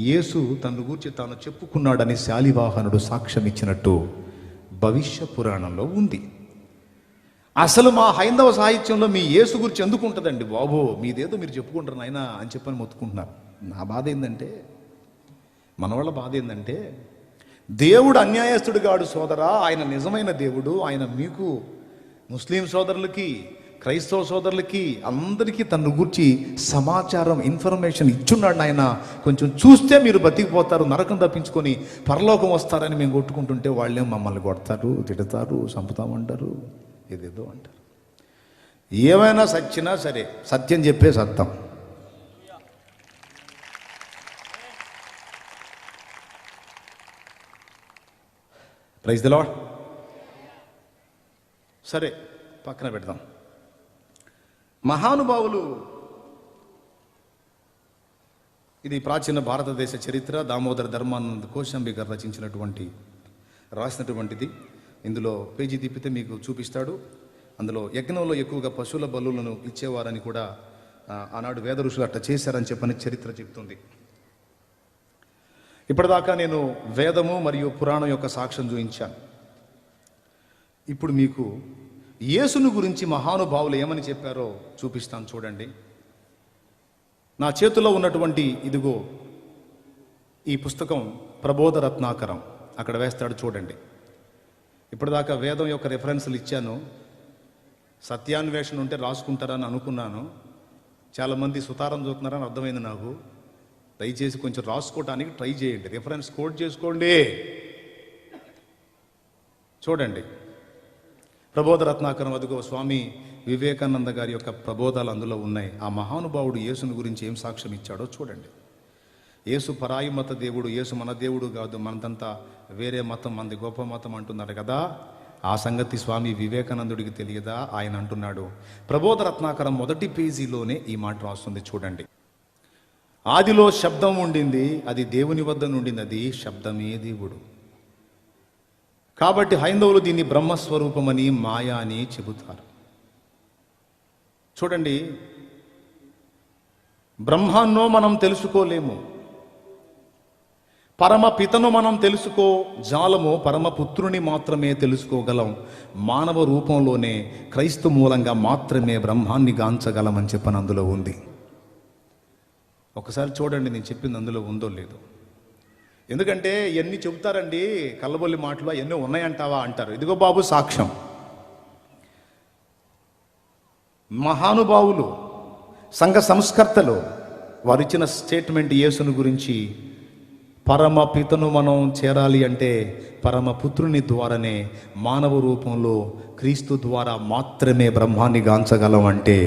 యేసు తను గూర్చి తాను చెప్పుకున్నాడని శాలివాహనుడు సాక్ష్యం ఇచ్చినట్టు భవిష్య పురాణంలో ఉంది. అసలు మా హైందవ సాహిత్యంలో మీ యేసు గురించి ఎందుకు ఉంటుందండి బాబు? మీదేదో మీరు చెప్పుకుంటారు నాయనా అని చెప్పని మొత్తుకుంటున్నారు. నా బాధ ఏంటంటే, మన వాళ్ళ బాధ ఏంటంటే, దేవుడు అన్యాయస్తుడు కాడు సోదరా, ఆయన నిజమైన దేవుడు. ఆయన మీకు ముస్లిం సోదరులకి, క్రైస్తవ సోదరులకి, అందరికీ తను గూర్చి సమాచారం, ఇన్ఫర్మేషన్ ఇచ్చున్నాడు ఆయన. కొంచెం చూస్తే మీరు బతికిపోతారు, నరకం తప్పించుకొని పరలోకం వస్తారని మేము కొట్టుకుంటుంటే వాళ్ళేం మమ్మల్ని కొడతారు, తిడతారు, చంపుతామంటారు, ఏదేదో అంటారు. ఏమైనా సచ్చినా సరే సత్యం చెప్పే సత్తం. Praise the lord. సరే పక్కన పెడదాం. మహానుభావులు, ఇది ప్రాచీన భారతదేశ చరిత్ర. దామోదర ధర్మానంద కోశంబి గారు రాసినటువంటిది. ఇందులో పేజీ తిప్పితే మీకు చూపిస్తాడు. అందులో యజ్ఞంలో ఎక్కువగా పశువుల బలులను ఇచ్చేవారని కూడా ఆనాడు వేద ఋషులు అట్లా చేశారని చెప్పని చరిత్ర చెప్తుంది. ఇప్పటిదాకా నేను వేదము మరియు పురాణం యొక్క సాక్ష్యం చూపించాను. ఇప్పుడు మీకు యేసును గురించి మహానుభావులు ఏమని చెప్పారో చూపిస్తాను చూడండి. నా చేతిలో ఉన్నటువంటి ఇదిగో ఈ పుస్తకం ప్రబోధ రత్నాకరం, అక్కడ వేస్తాడు చూడండి. ఇప్పటిదాకా వేదం యొక్క రెఫరెన్స్లు ఇచ్చాను. సత్యాన్వేషణ ఉంటే రాసుకుంటారని అనుకున్నాను. చాలామంది సుతారం చూస్తున్నారని అర్థమైంది నాకు. దయచేసి కొంచెం రాసుకోవటానికి ట్రై చేయండి, రిఫరెన్స్ కోడ్ చేసుకోండి. చూడండి, ప్రబోధ రత్నాకరం, అదిగో స్వామి వివేకానంద గారి యొక్క ప్రబోధాలు అందులో ఉన్నాయి. ఆ మహానుభావుడు యేసుని గురించి ఏం సాక్ష్యం ఇచ్చాడో చూడండి. యేసు పరాయి మత దేవుడు, యేసు మన దేవుడు కాదు, మనదంతా వేరే మతం, మనది గొప్ప మతం అంటున్నారు కదా. ఆ సంగతి స్వామి వివేకానందుడికి తెలియదా? ఆయన అంటున్నాడు, ప్రబోధ రత్నాకరం మొదటి పేజీలోనే ఈ మాట రాస్తుంది చూడండి. ఆదిలో శబ్దం ఉండింది, అది దేవుని వద్ద నుండింది, అది శబ్దమే దేవుడు. కాబట్టి హైందవులు దీన్ని బ్రహ్మస్వరూపమని, మాయా అని చెబుతారు. చూడండి, బ్రహ్మాన్నో మనం తెలుసుకోలేము, పరమపితను మనం తెలుసుకో జాలము, పరమపుత్రుని మాత్రమే తెలుసుకోగలం. మానవ రూపంలోనే క్రైస్తు మూలంగా మాత్రమే బ్రహ్మాన్ని గాంచగలమని చెప్పని అందులో ఉంది. ఒకసారి చూడండి నేను చెప్పింది అందులో ఉందో లేదో. ఎందుకంటే ఇవన్నీ చెబుతారండి కల్లబొల్లి మాటలు, అవన్నీ ఉన్నాయంటావా అంటారు. ఇదిగో బాబు సాక్ష్యం. మహానుభావులు, సంఘ సంస్కర్తలు వారిచ్చిన స్టేట్మెంట్ యేసుని గురించి, పరమపితను మనం చేరాలి అంటే పరమపుత్రుని ద్వారానే, మానవ రూపంలో క్రీస్తు ద్వారా మాత్రమే బ్రహ్మాన్ని గాంచగలం. అంటే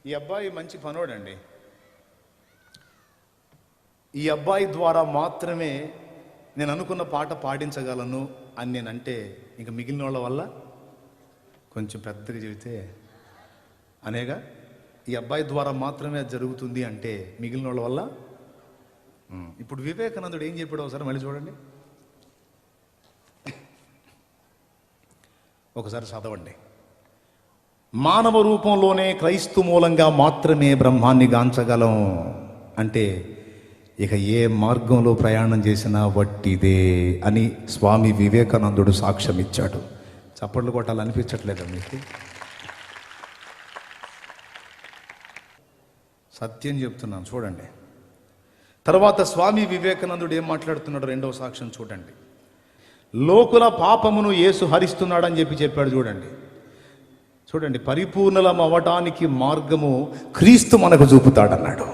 ఈ అబ్బాయి మంచి పనోడండి, ఈ అబ్బాయి ద్వారా మాత్రమే నేను అనుకున్న పాట పాడించగలను అని నేనంటే, ఇంక మిగిలిన వాళ్ళ వల్ల కొంచెం పెద్దగా చెబితే అనేగా, ఈ అబ్బాయి ద్వారా మాత్రమే అది జరుగుతుంది అంటే మిగిలిన వాళ్ళ వల్ల. ఇప్పుడు వివేకానందుడు ఏం చెప్పాడు ఒకసారి మళ్ళీ చూడండి, ఒకసారి చదవండి. మానవ రూపంలోనే క్రైస్తు మూలంగా మాత్రమే బ్రహ్మాన్ని గాంచగలం అంటే ఇక ఏ మార్గంలో ప్రయాణం చేసినా వట్టిదే అని స్వామి వివేకానందుడు సాక్ష్యం ఇచ్చాడు. చప్పట్లు కొట్టాలనిపించట్లేదా మీకు? సత్యం చెప్తున్నాను చూడండి. తర్వాత స్వామి వివేకానందుడు ఏం మాట్లాడుతున్నాడు, రెండవ సాక్ష్యం చూడండి. లోకుల పాపమును యేసు హరిస్తున్నాడని చెప్పాడు చూడండి. చూడండి, పరిపూర్ణలం అవ్వటానికి మార్గము క్రీస్తు మనకు చూపుతాడన్నాడు.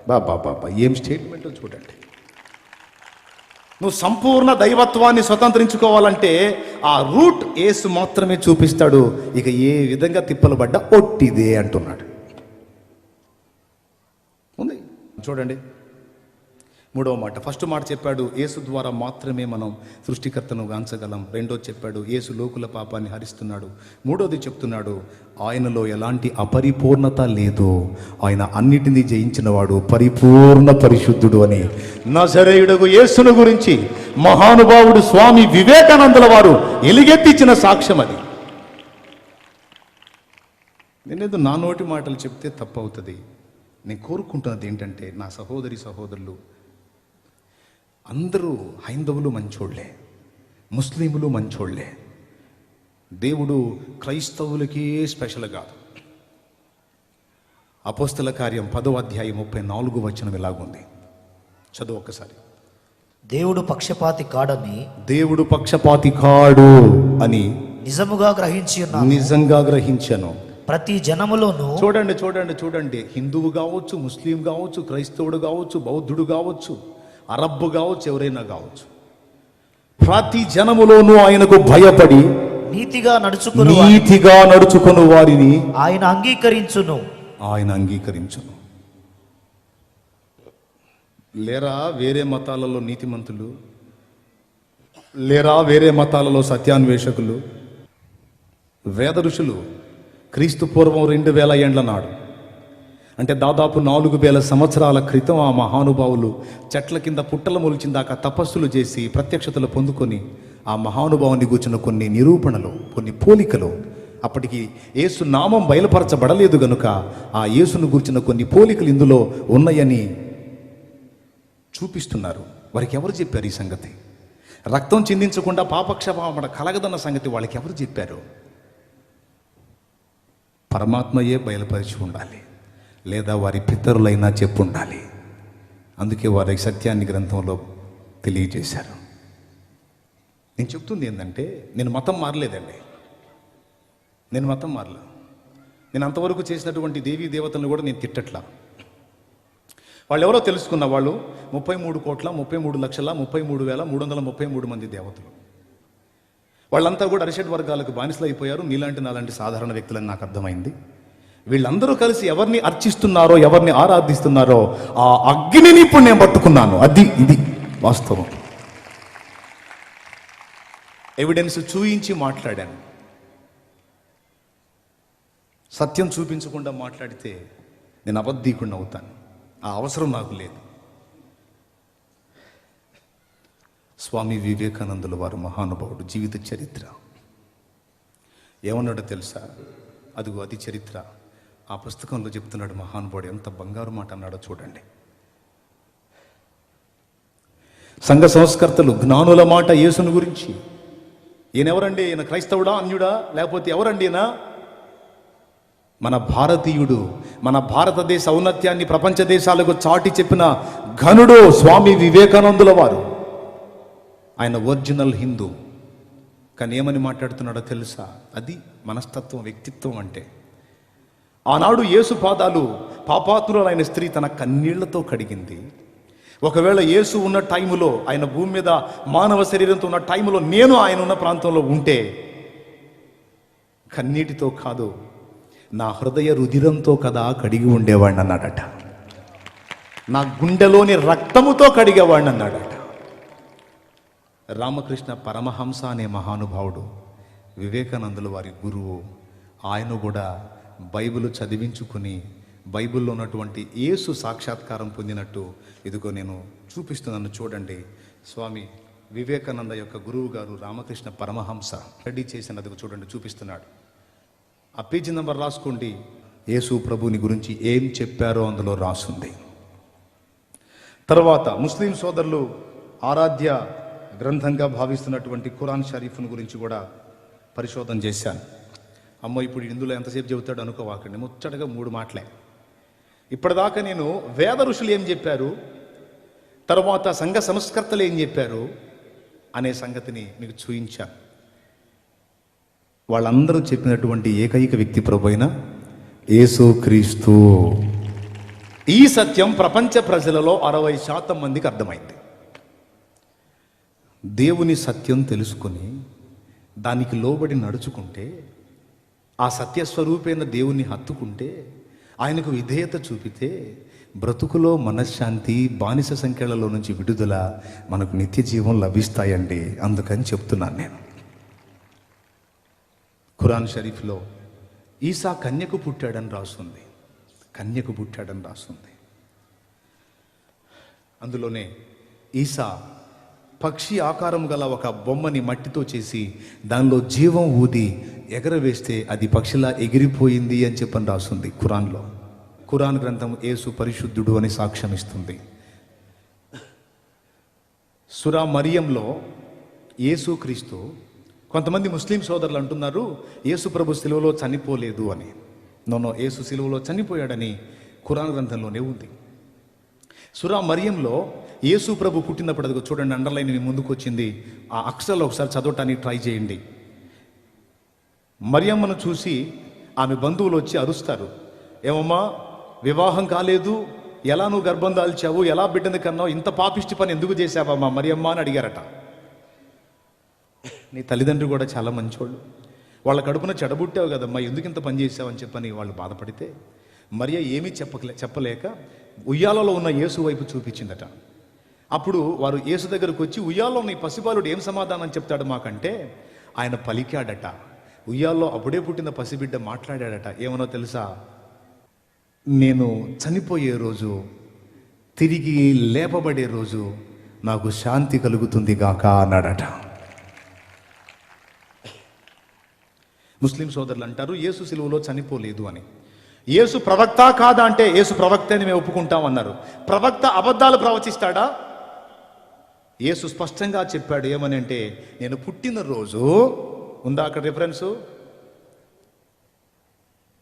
బాబా బాబా ఏం స్టేట్మెంట్ చూడండి. నువ్వు సంపూర్ణ దైవత్వాన్ని స్వతంత్రించుకోవాలంటే ఆ రూట్ యేసు మాత్రమే చూపిస్తాడు. ఇక ఏ విధంగా తిప్పలు పడ్డా ఒట్టిదే అంటున్నాడు. ఉంది చూడండి. మూడవ మాట, ఫస్ట్ మాట చెప్పాడు యేసు ద్వారా మాత్రమే మనం సృష్టికర్తను గాంచగలం. రెండోది చెప్పాడు యేసు లోకుల పాపాన్ని హరిస్తున్నాడు. మూడోది చెప్తున్నాడు ఆయనలో ఎలాంటి అపరిపూర్ణత లేదు, ఆయన అన్నిటినీ జయించినవాడు, పరిపూర్ణ పరిశుద్ధుడు అని నజరేయుడగు యేసును గురించి మహానుభావుడు స్వామి వివేకానందుల వారు ఎలుగెత్తిచ్చిన సాక్ష్యం అది. నేనేదో నా నోటి మాటలు చెప్తే తప్పు అవుతుంది. నేను కోరుకుంటున్నది ఏంటంటే, నా సహోదరి సహోదరులు అందరూ హైందవులు మంచోళ్లే, ముస్లింలు మంచోళ్లే. దేవుడు క్రైస్తవులకే స్పెషల్ కాదు. అపోస్తల కార్యం 10వ అధ్యాయం 34వ వచనం ఇలాగుంది, చదువు ఒక్కసారి. దేవుడు పక్షపాతి కాడని, దేవుడు పక్షపాతి కాడు అని నిజముగా గ్రహించి ఉన్నాను, నిజంగా గ్రహించాను. ప్రతి జనములోను. చూడండి చూడండి చూడండి, హిందువు కావచ్చు, ముస్లిం కావచ్చు, క్రైస్తవుడు కావచ్చు, బౌద్ధుడు కావచ్చు, అరబ్బు కావచ్చు, ఎవరైనా కావచ్చు, ప్రతి జనములోనూ ఆయనకు భయపడి నీతిగా నడుచుకుని వారిని ఆయన అంగీకరించును. లేరా వేరే మతాలలో నీతిమంతులు, లేరా వేరే మతాలలో సత్యాన్వేషకులు? వేద ఋషులు క్రీస్తు పూర్వం 2000 ఏండ్ల నాడు, అంటే దాదాపు 4000 సంవత్సరాల క్రితం ఆ మహానుభావులు చెట్ల కింద పుట్టల మొలిచిన దాకా తపస్సులు చేసి ప్రత్యక్షతలు పొందుకొని ఆ మహానుభావుని కూర్చున్న కొన్ని నిరూపణలు, కొన్ని పోలికలు, అప్పటికి యేసు నామం బయలుపరచబడలేదు గనుక ఆ యేసును కూర్చున్న కొన్ని పోలికలు ఇందులో ఉన్నాయని చూపిస్తున్నారు. వారికి ఎవరు చెప్పారు ఈ సంగతి? రక్తం చిందించకుండా పాపక్షమాపణ కలగదన్న సంగతి వాళ్ళకి ఎవరు చెప్పారు? పరమాత్మయే బయలుపరిచి ఉండాలి, లేదా వారి పితరులైనా చెప్పుండాలి. అందుకే వారి సత్యాన్ని గ్రంథంలో తెలియజేశారు. నేను చెప్తుంది ఏంటంటే, నేను మతం మారలేదండి. నేను మతం మారలేదు. నేను అంతవరకు చేసినటువంటి దేవీ దేవతలను కూడా నేను తిట్టట్లా. వాళ్ళు ఎవరో తెలుసుకున్న వాళ్ళు 33,33,33,333 మంది దేవతలు. వాళ్ళంతా కూడా అరిషడ్ వర్గాలకు బానిసలు అయిపోయారు. నీలాంటి నాలాంటి సాధారణ వ్యక్తులని నాకు అర్థమైంది. వీళ్ళందరూ కలిసి ఎవరిని అర్చిస్తున్నారో, ఎవరిని ఆరాధిస్తున్నారో ఆ అగ్నిని ఇప్పుడు నేను పట్టుకున్నాను. ఇది వాస్తవం. ఎవిడెన్స్ చూయించి మాట్లాడాను. సత్యం చూపించకుండా మాట్లాడితే నేను అబద్ధీకుడిని అవుతాను. ఆ అవసరం నాకు లేదు. స్వామి వివేకానందుల వారు మహానుభావుడు. జీవిత చరిత్ర ఏమన్నాడో తెలుసా? అదిగో అది చరిత్ర. ఆ పుస్తకంలో చెప్తున్నాడు మహానుభావుడు. ఎంత బంగారు మాట అన్నాడో చూడండి. సంఘ సంస్కర్తలు జ్ఞానుల మాట యేసుని గురించి, ఈయనెవరండి? ఈయన క్రైస్తవుడా, అన్యుడా, లేకపోతే ఎవరండి ఈయన? మన భారతీయుడు, మన భారతదేశ ఔన్నత్యాన్ని ప్రపంచ దేశాలకు చాటి చెప్పిన ఘనుడు స్వామి వివేకానందుల వారు. ఆయన ఒరిజినల్ హిందూ. కానీ ఏమని మాట్లాడుతున్నాడో తెలుసా? అది మనస్తత్వం, వ్యక్తిత్వం అంటే. ఆనాడు యేసు పాదాలు పాపాత్మురాలైన స్త్రీ తన కన్నీళ్లతో కడిగింది. ఒకవేళ యేసు ఉన్న టైములో, ఆయన భూమి మీద మానవ శరీరంతో ఉన్న టైములో నేను ఆయన ఉన్న ప్రాంతంలో ఉంటే కన్నీటితో కాదు, నా హృదయ రుధిరంతో కదా కడిగి ఉండేవాడిని అన్నాడట. నా గుండెలోని రక్తముతో కడిగేవాడిని అన్నాడట. రామకృష్ణ పరమహంస అనే మహానుభావుడు, వివేకానందుల వారి గురువు, ఆయన కూడా బైబిల్ చదివించుకుని బైబిల్లో ఉన్నటువంటి యేసు సాక్షాత్కారం పొందినట్టు ఇదిగో నేను చూపిస్తున్నాను చూడండి. స్వామి వివేకానంద యొక్క గురువు గారు రామకృష్ణ పరమహంస రెడీ చేసినది చూడండి, చూపిస్తున్నాడు. ఆ పేజీ నెంబర్ రాసుకోండి. యేసు ప్రభుని గురించి ఏం చెప్పారో అందులో రాసుంది. తర్వాత ముస్లిం సోదరులు ఆరాధ్య గ్రంథంగా భావిస్తున్నటువంటి ఖురాన్ షరీఫ్ను గురించి కూడా పరిశోధన చేశాను. అమ్మ ఇప్పుడు ఇందులో ఎంతసేపు చెబుతాడు అనుకోవాకండి, ముచ్చటగా 3 మాటలే. ఇప్పటిదాకా నేను వేద ఋషులు ఏం చెప్పారు, తర్వాత సంఘ సంస్కర్తలు ఏం చెప్పారు అనే సంగతిని మీకు చూయించాను. వాళ్ళందరూ చెప్పినటువంటి ఏకైక వ్యక్తి ప్రభువైన యేసుక్రీస్తు. ఈ సత్యం ప్రపంచ ప్రజలలో 60% మందికి అర్థమైంది. దేవుని సత్యం తెలుసుకుని దానికి లోబడి నడుచుకుంటే, ఆ సత్యస్వరూపైన దేవుణ్ణి హత్తుకుంటే, ఆయనకు విధేయత చూపితే బ్రతుకులో మనశ్శాంతి, బానిస సంఖ్యలలో నుంచి విడుదల, మనకు నిత్య జీవం లభిస్తాయండి. అందుకని చెప్తున్నాను నేను. ఖురాన్ షరీఫ్లో ఈసా కన్యకు పుట్టాడని రాస్తుంది. కన్యకు పుట్టాడని రాస్తుంది. అందులోనే ఈసా పక్షి ఆకారం గల ఒక బొమ్మని మట్టితో చేసి దానిలో జీవం ఊది ఎగరవేస్తే అది పక్షిలా ఎగిరిపోయింది అని చెప్పని రాస్తుంది ఖురాన్లో. ఖురాన్ గ్రంథం యేసు పరిశుద్ధుడు అని సాక్ష్యం ఇస్తుంది. సూరా మరియంలో యేసుక్రీస్తు, కొంతమంది ముస్లిం సోదరులు అంటున్నారు యేసు ప్రభు సిలువలో చనిపోలేదు అని. నోనో, యేసు సిలువలో చనిపోయాడని ఖురాన్ గ్రంథంలోనే ఉంది. సూరా మరియంలో యేసు ప్రభు పుట్టినప్పుడు, అదిగో చూడండి, అండర్లైన్ మీ ముందుకు వచ్చింది. ఆ అక్షరాలు ఒకసారి చదవటానికి ట్రై చేయండి. మరియమ్మను చూసి ఆమె బంధువులు వచ్చి అరుస్తారు. ఏమమ్మా, వివాహం కాలేదు, ఎలా నువ్వు గర్భం దాల్చావు, ఎలా బిడ్డని కన్నావు, ఇంత పాపిష్టి పని ఎందుకు చేశావమ్మా మరియమ్మ అని అడిగారట. నీ తల్లిదండ్రులు కూడా చాలా మంచోళ్ళు, వాళ్ళ కడుపున చెడబుట్టావు కదమ్మా, ఎందుకు ఇంత పని చేసావని చెప్పని వాళ్ళు బాధపడితే మరియ ఏమీ చెప్పలేక ఉయ్యాలలో ఉన్న యేసు వైపు చూపించిందట. అప్పుడు వారు యేసు దగ్గరకు వచ్చి, ఉయ్యాల్లో ఉన్న ఈ పసిబాలుడు ఏం సమాధానం చెప్తాడు మాకంటే, ఆయన పలికాడట. ఉయ్యాల్లో అప్పుడే పుట్టిన పసిబిడ్డ మాట్లాడాడట. ఏమనో తెలుసా? నేను చనిపోయే రోజు, తిరిగి లేపబడే రోజు నాకు శాంతి కలుగుతుంది గాక అన్నాడట. ముస్లిం సోదరులు అంటారు యేసు సిలువలో చనిపోలేదు అని. యేసు ప్రవక్త కాదా అంటే యేసు ప్రవక్త అని మేము ఒప్పుకుంటాం అన్నారు. ప్రవక్త అబద్ధాలు ప్రవచిస్తాడా? యేసు స్పష్టంగా చెప్పాడు. ఏమని అంటే, నేను పుట్టిన రోజు ఉందా అక్కడ రిఫరెన్సు,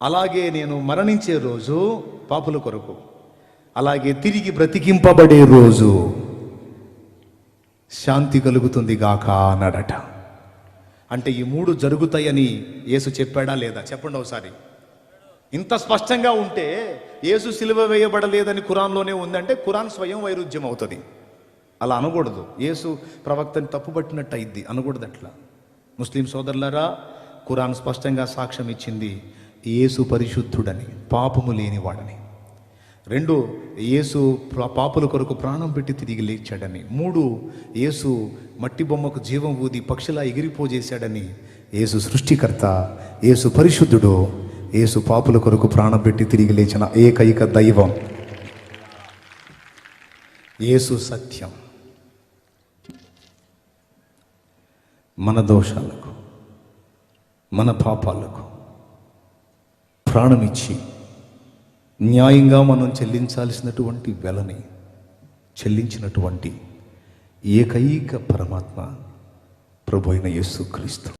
అలాగే నేను మరణించే రోజు పాపుల కొరకు, అలాగే తిరిగి బ్రతికింపబడే రోజు. శాంతి కలుగుతుంది గాక అన్నాడట. అంటే ఈ మూడు జరుగుతాయని యేసు చెప్పాడా లేదా? చెప్పండి ఒకసారి. ఇంత స్పష్టంగా ఉంటే యేసు సిలువ వేయబడలేదని ఖురాన్లోనే ఉందంటే ఖురాన్ స్వయం వైరుధ్యం అవుతుంది. అలా అనకూడదు. యేసు ప్రవక్తని తప్పుపట్టినట్టు అయింది, అనకూడదు అట్లా. ముస్లిం సోదరులారా, ఖురాన్ స్పష్టంగా సాక్ష్యం ఇచ్చింది యేసు పరిశుద్ధుడని, పాపము లేనివాడని. 2, యేసు పాపుల కొరకు ప్రాణం పెట్టి తిరిగి లేచాడని. 3, యేసు మట్టి బొమ్మకు జీవం ఊది పక్షిలా ఎగిరిపోజేశాడని. యేసు సృష్టికర్త, యేసు పరిశుద్ధుడు, యేసు పాపుల కొరకు ప్రాణం పెట్టి తిరిగి లేచిన ఏకైక దైవం. యేసు సత్యం. మన దోషాలకు, మన పాపాలకు ప్రాణమిచ్చి న్యాయంగా మనం చెల్లించాల్సినటువంటి వెలని చెల్లించినటువంటి ఏకైక పరమాత్మ ప్రభు అయిన యేసుక్రీస్తు.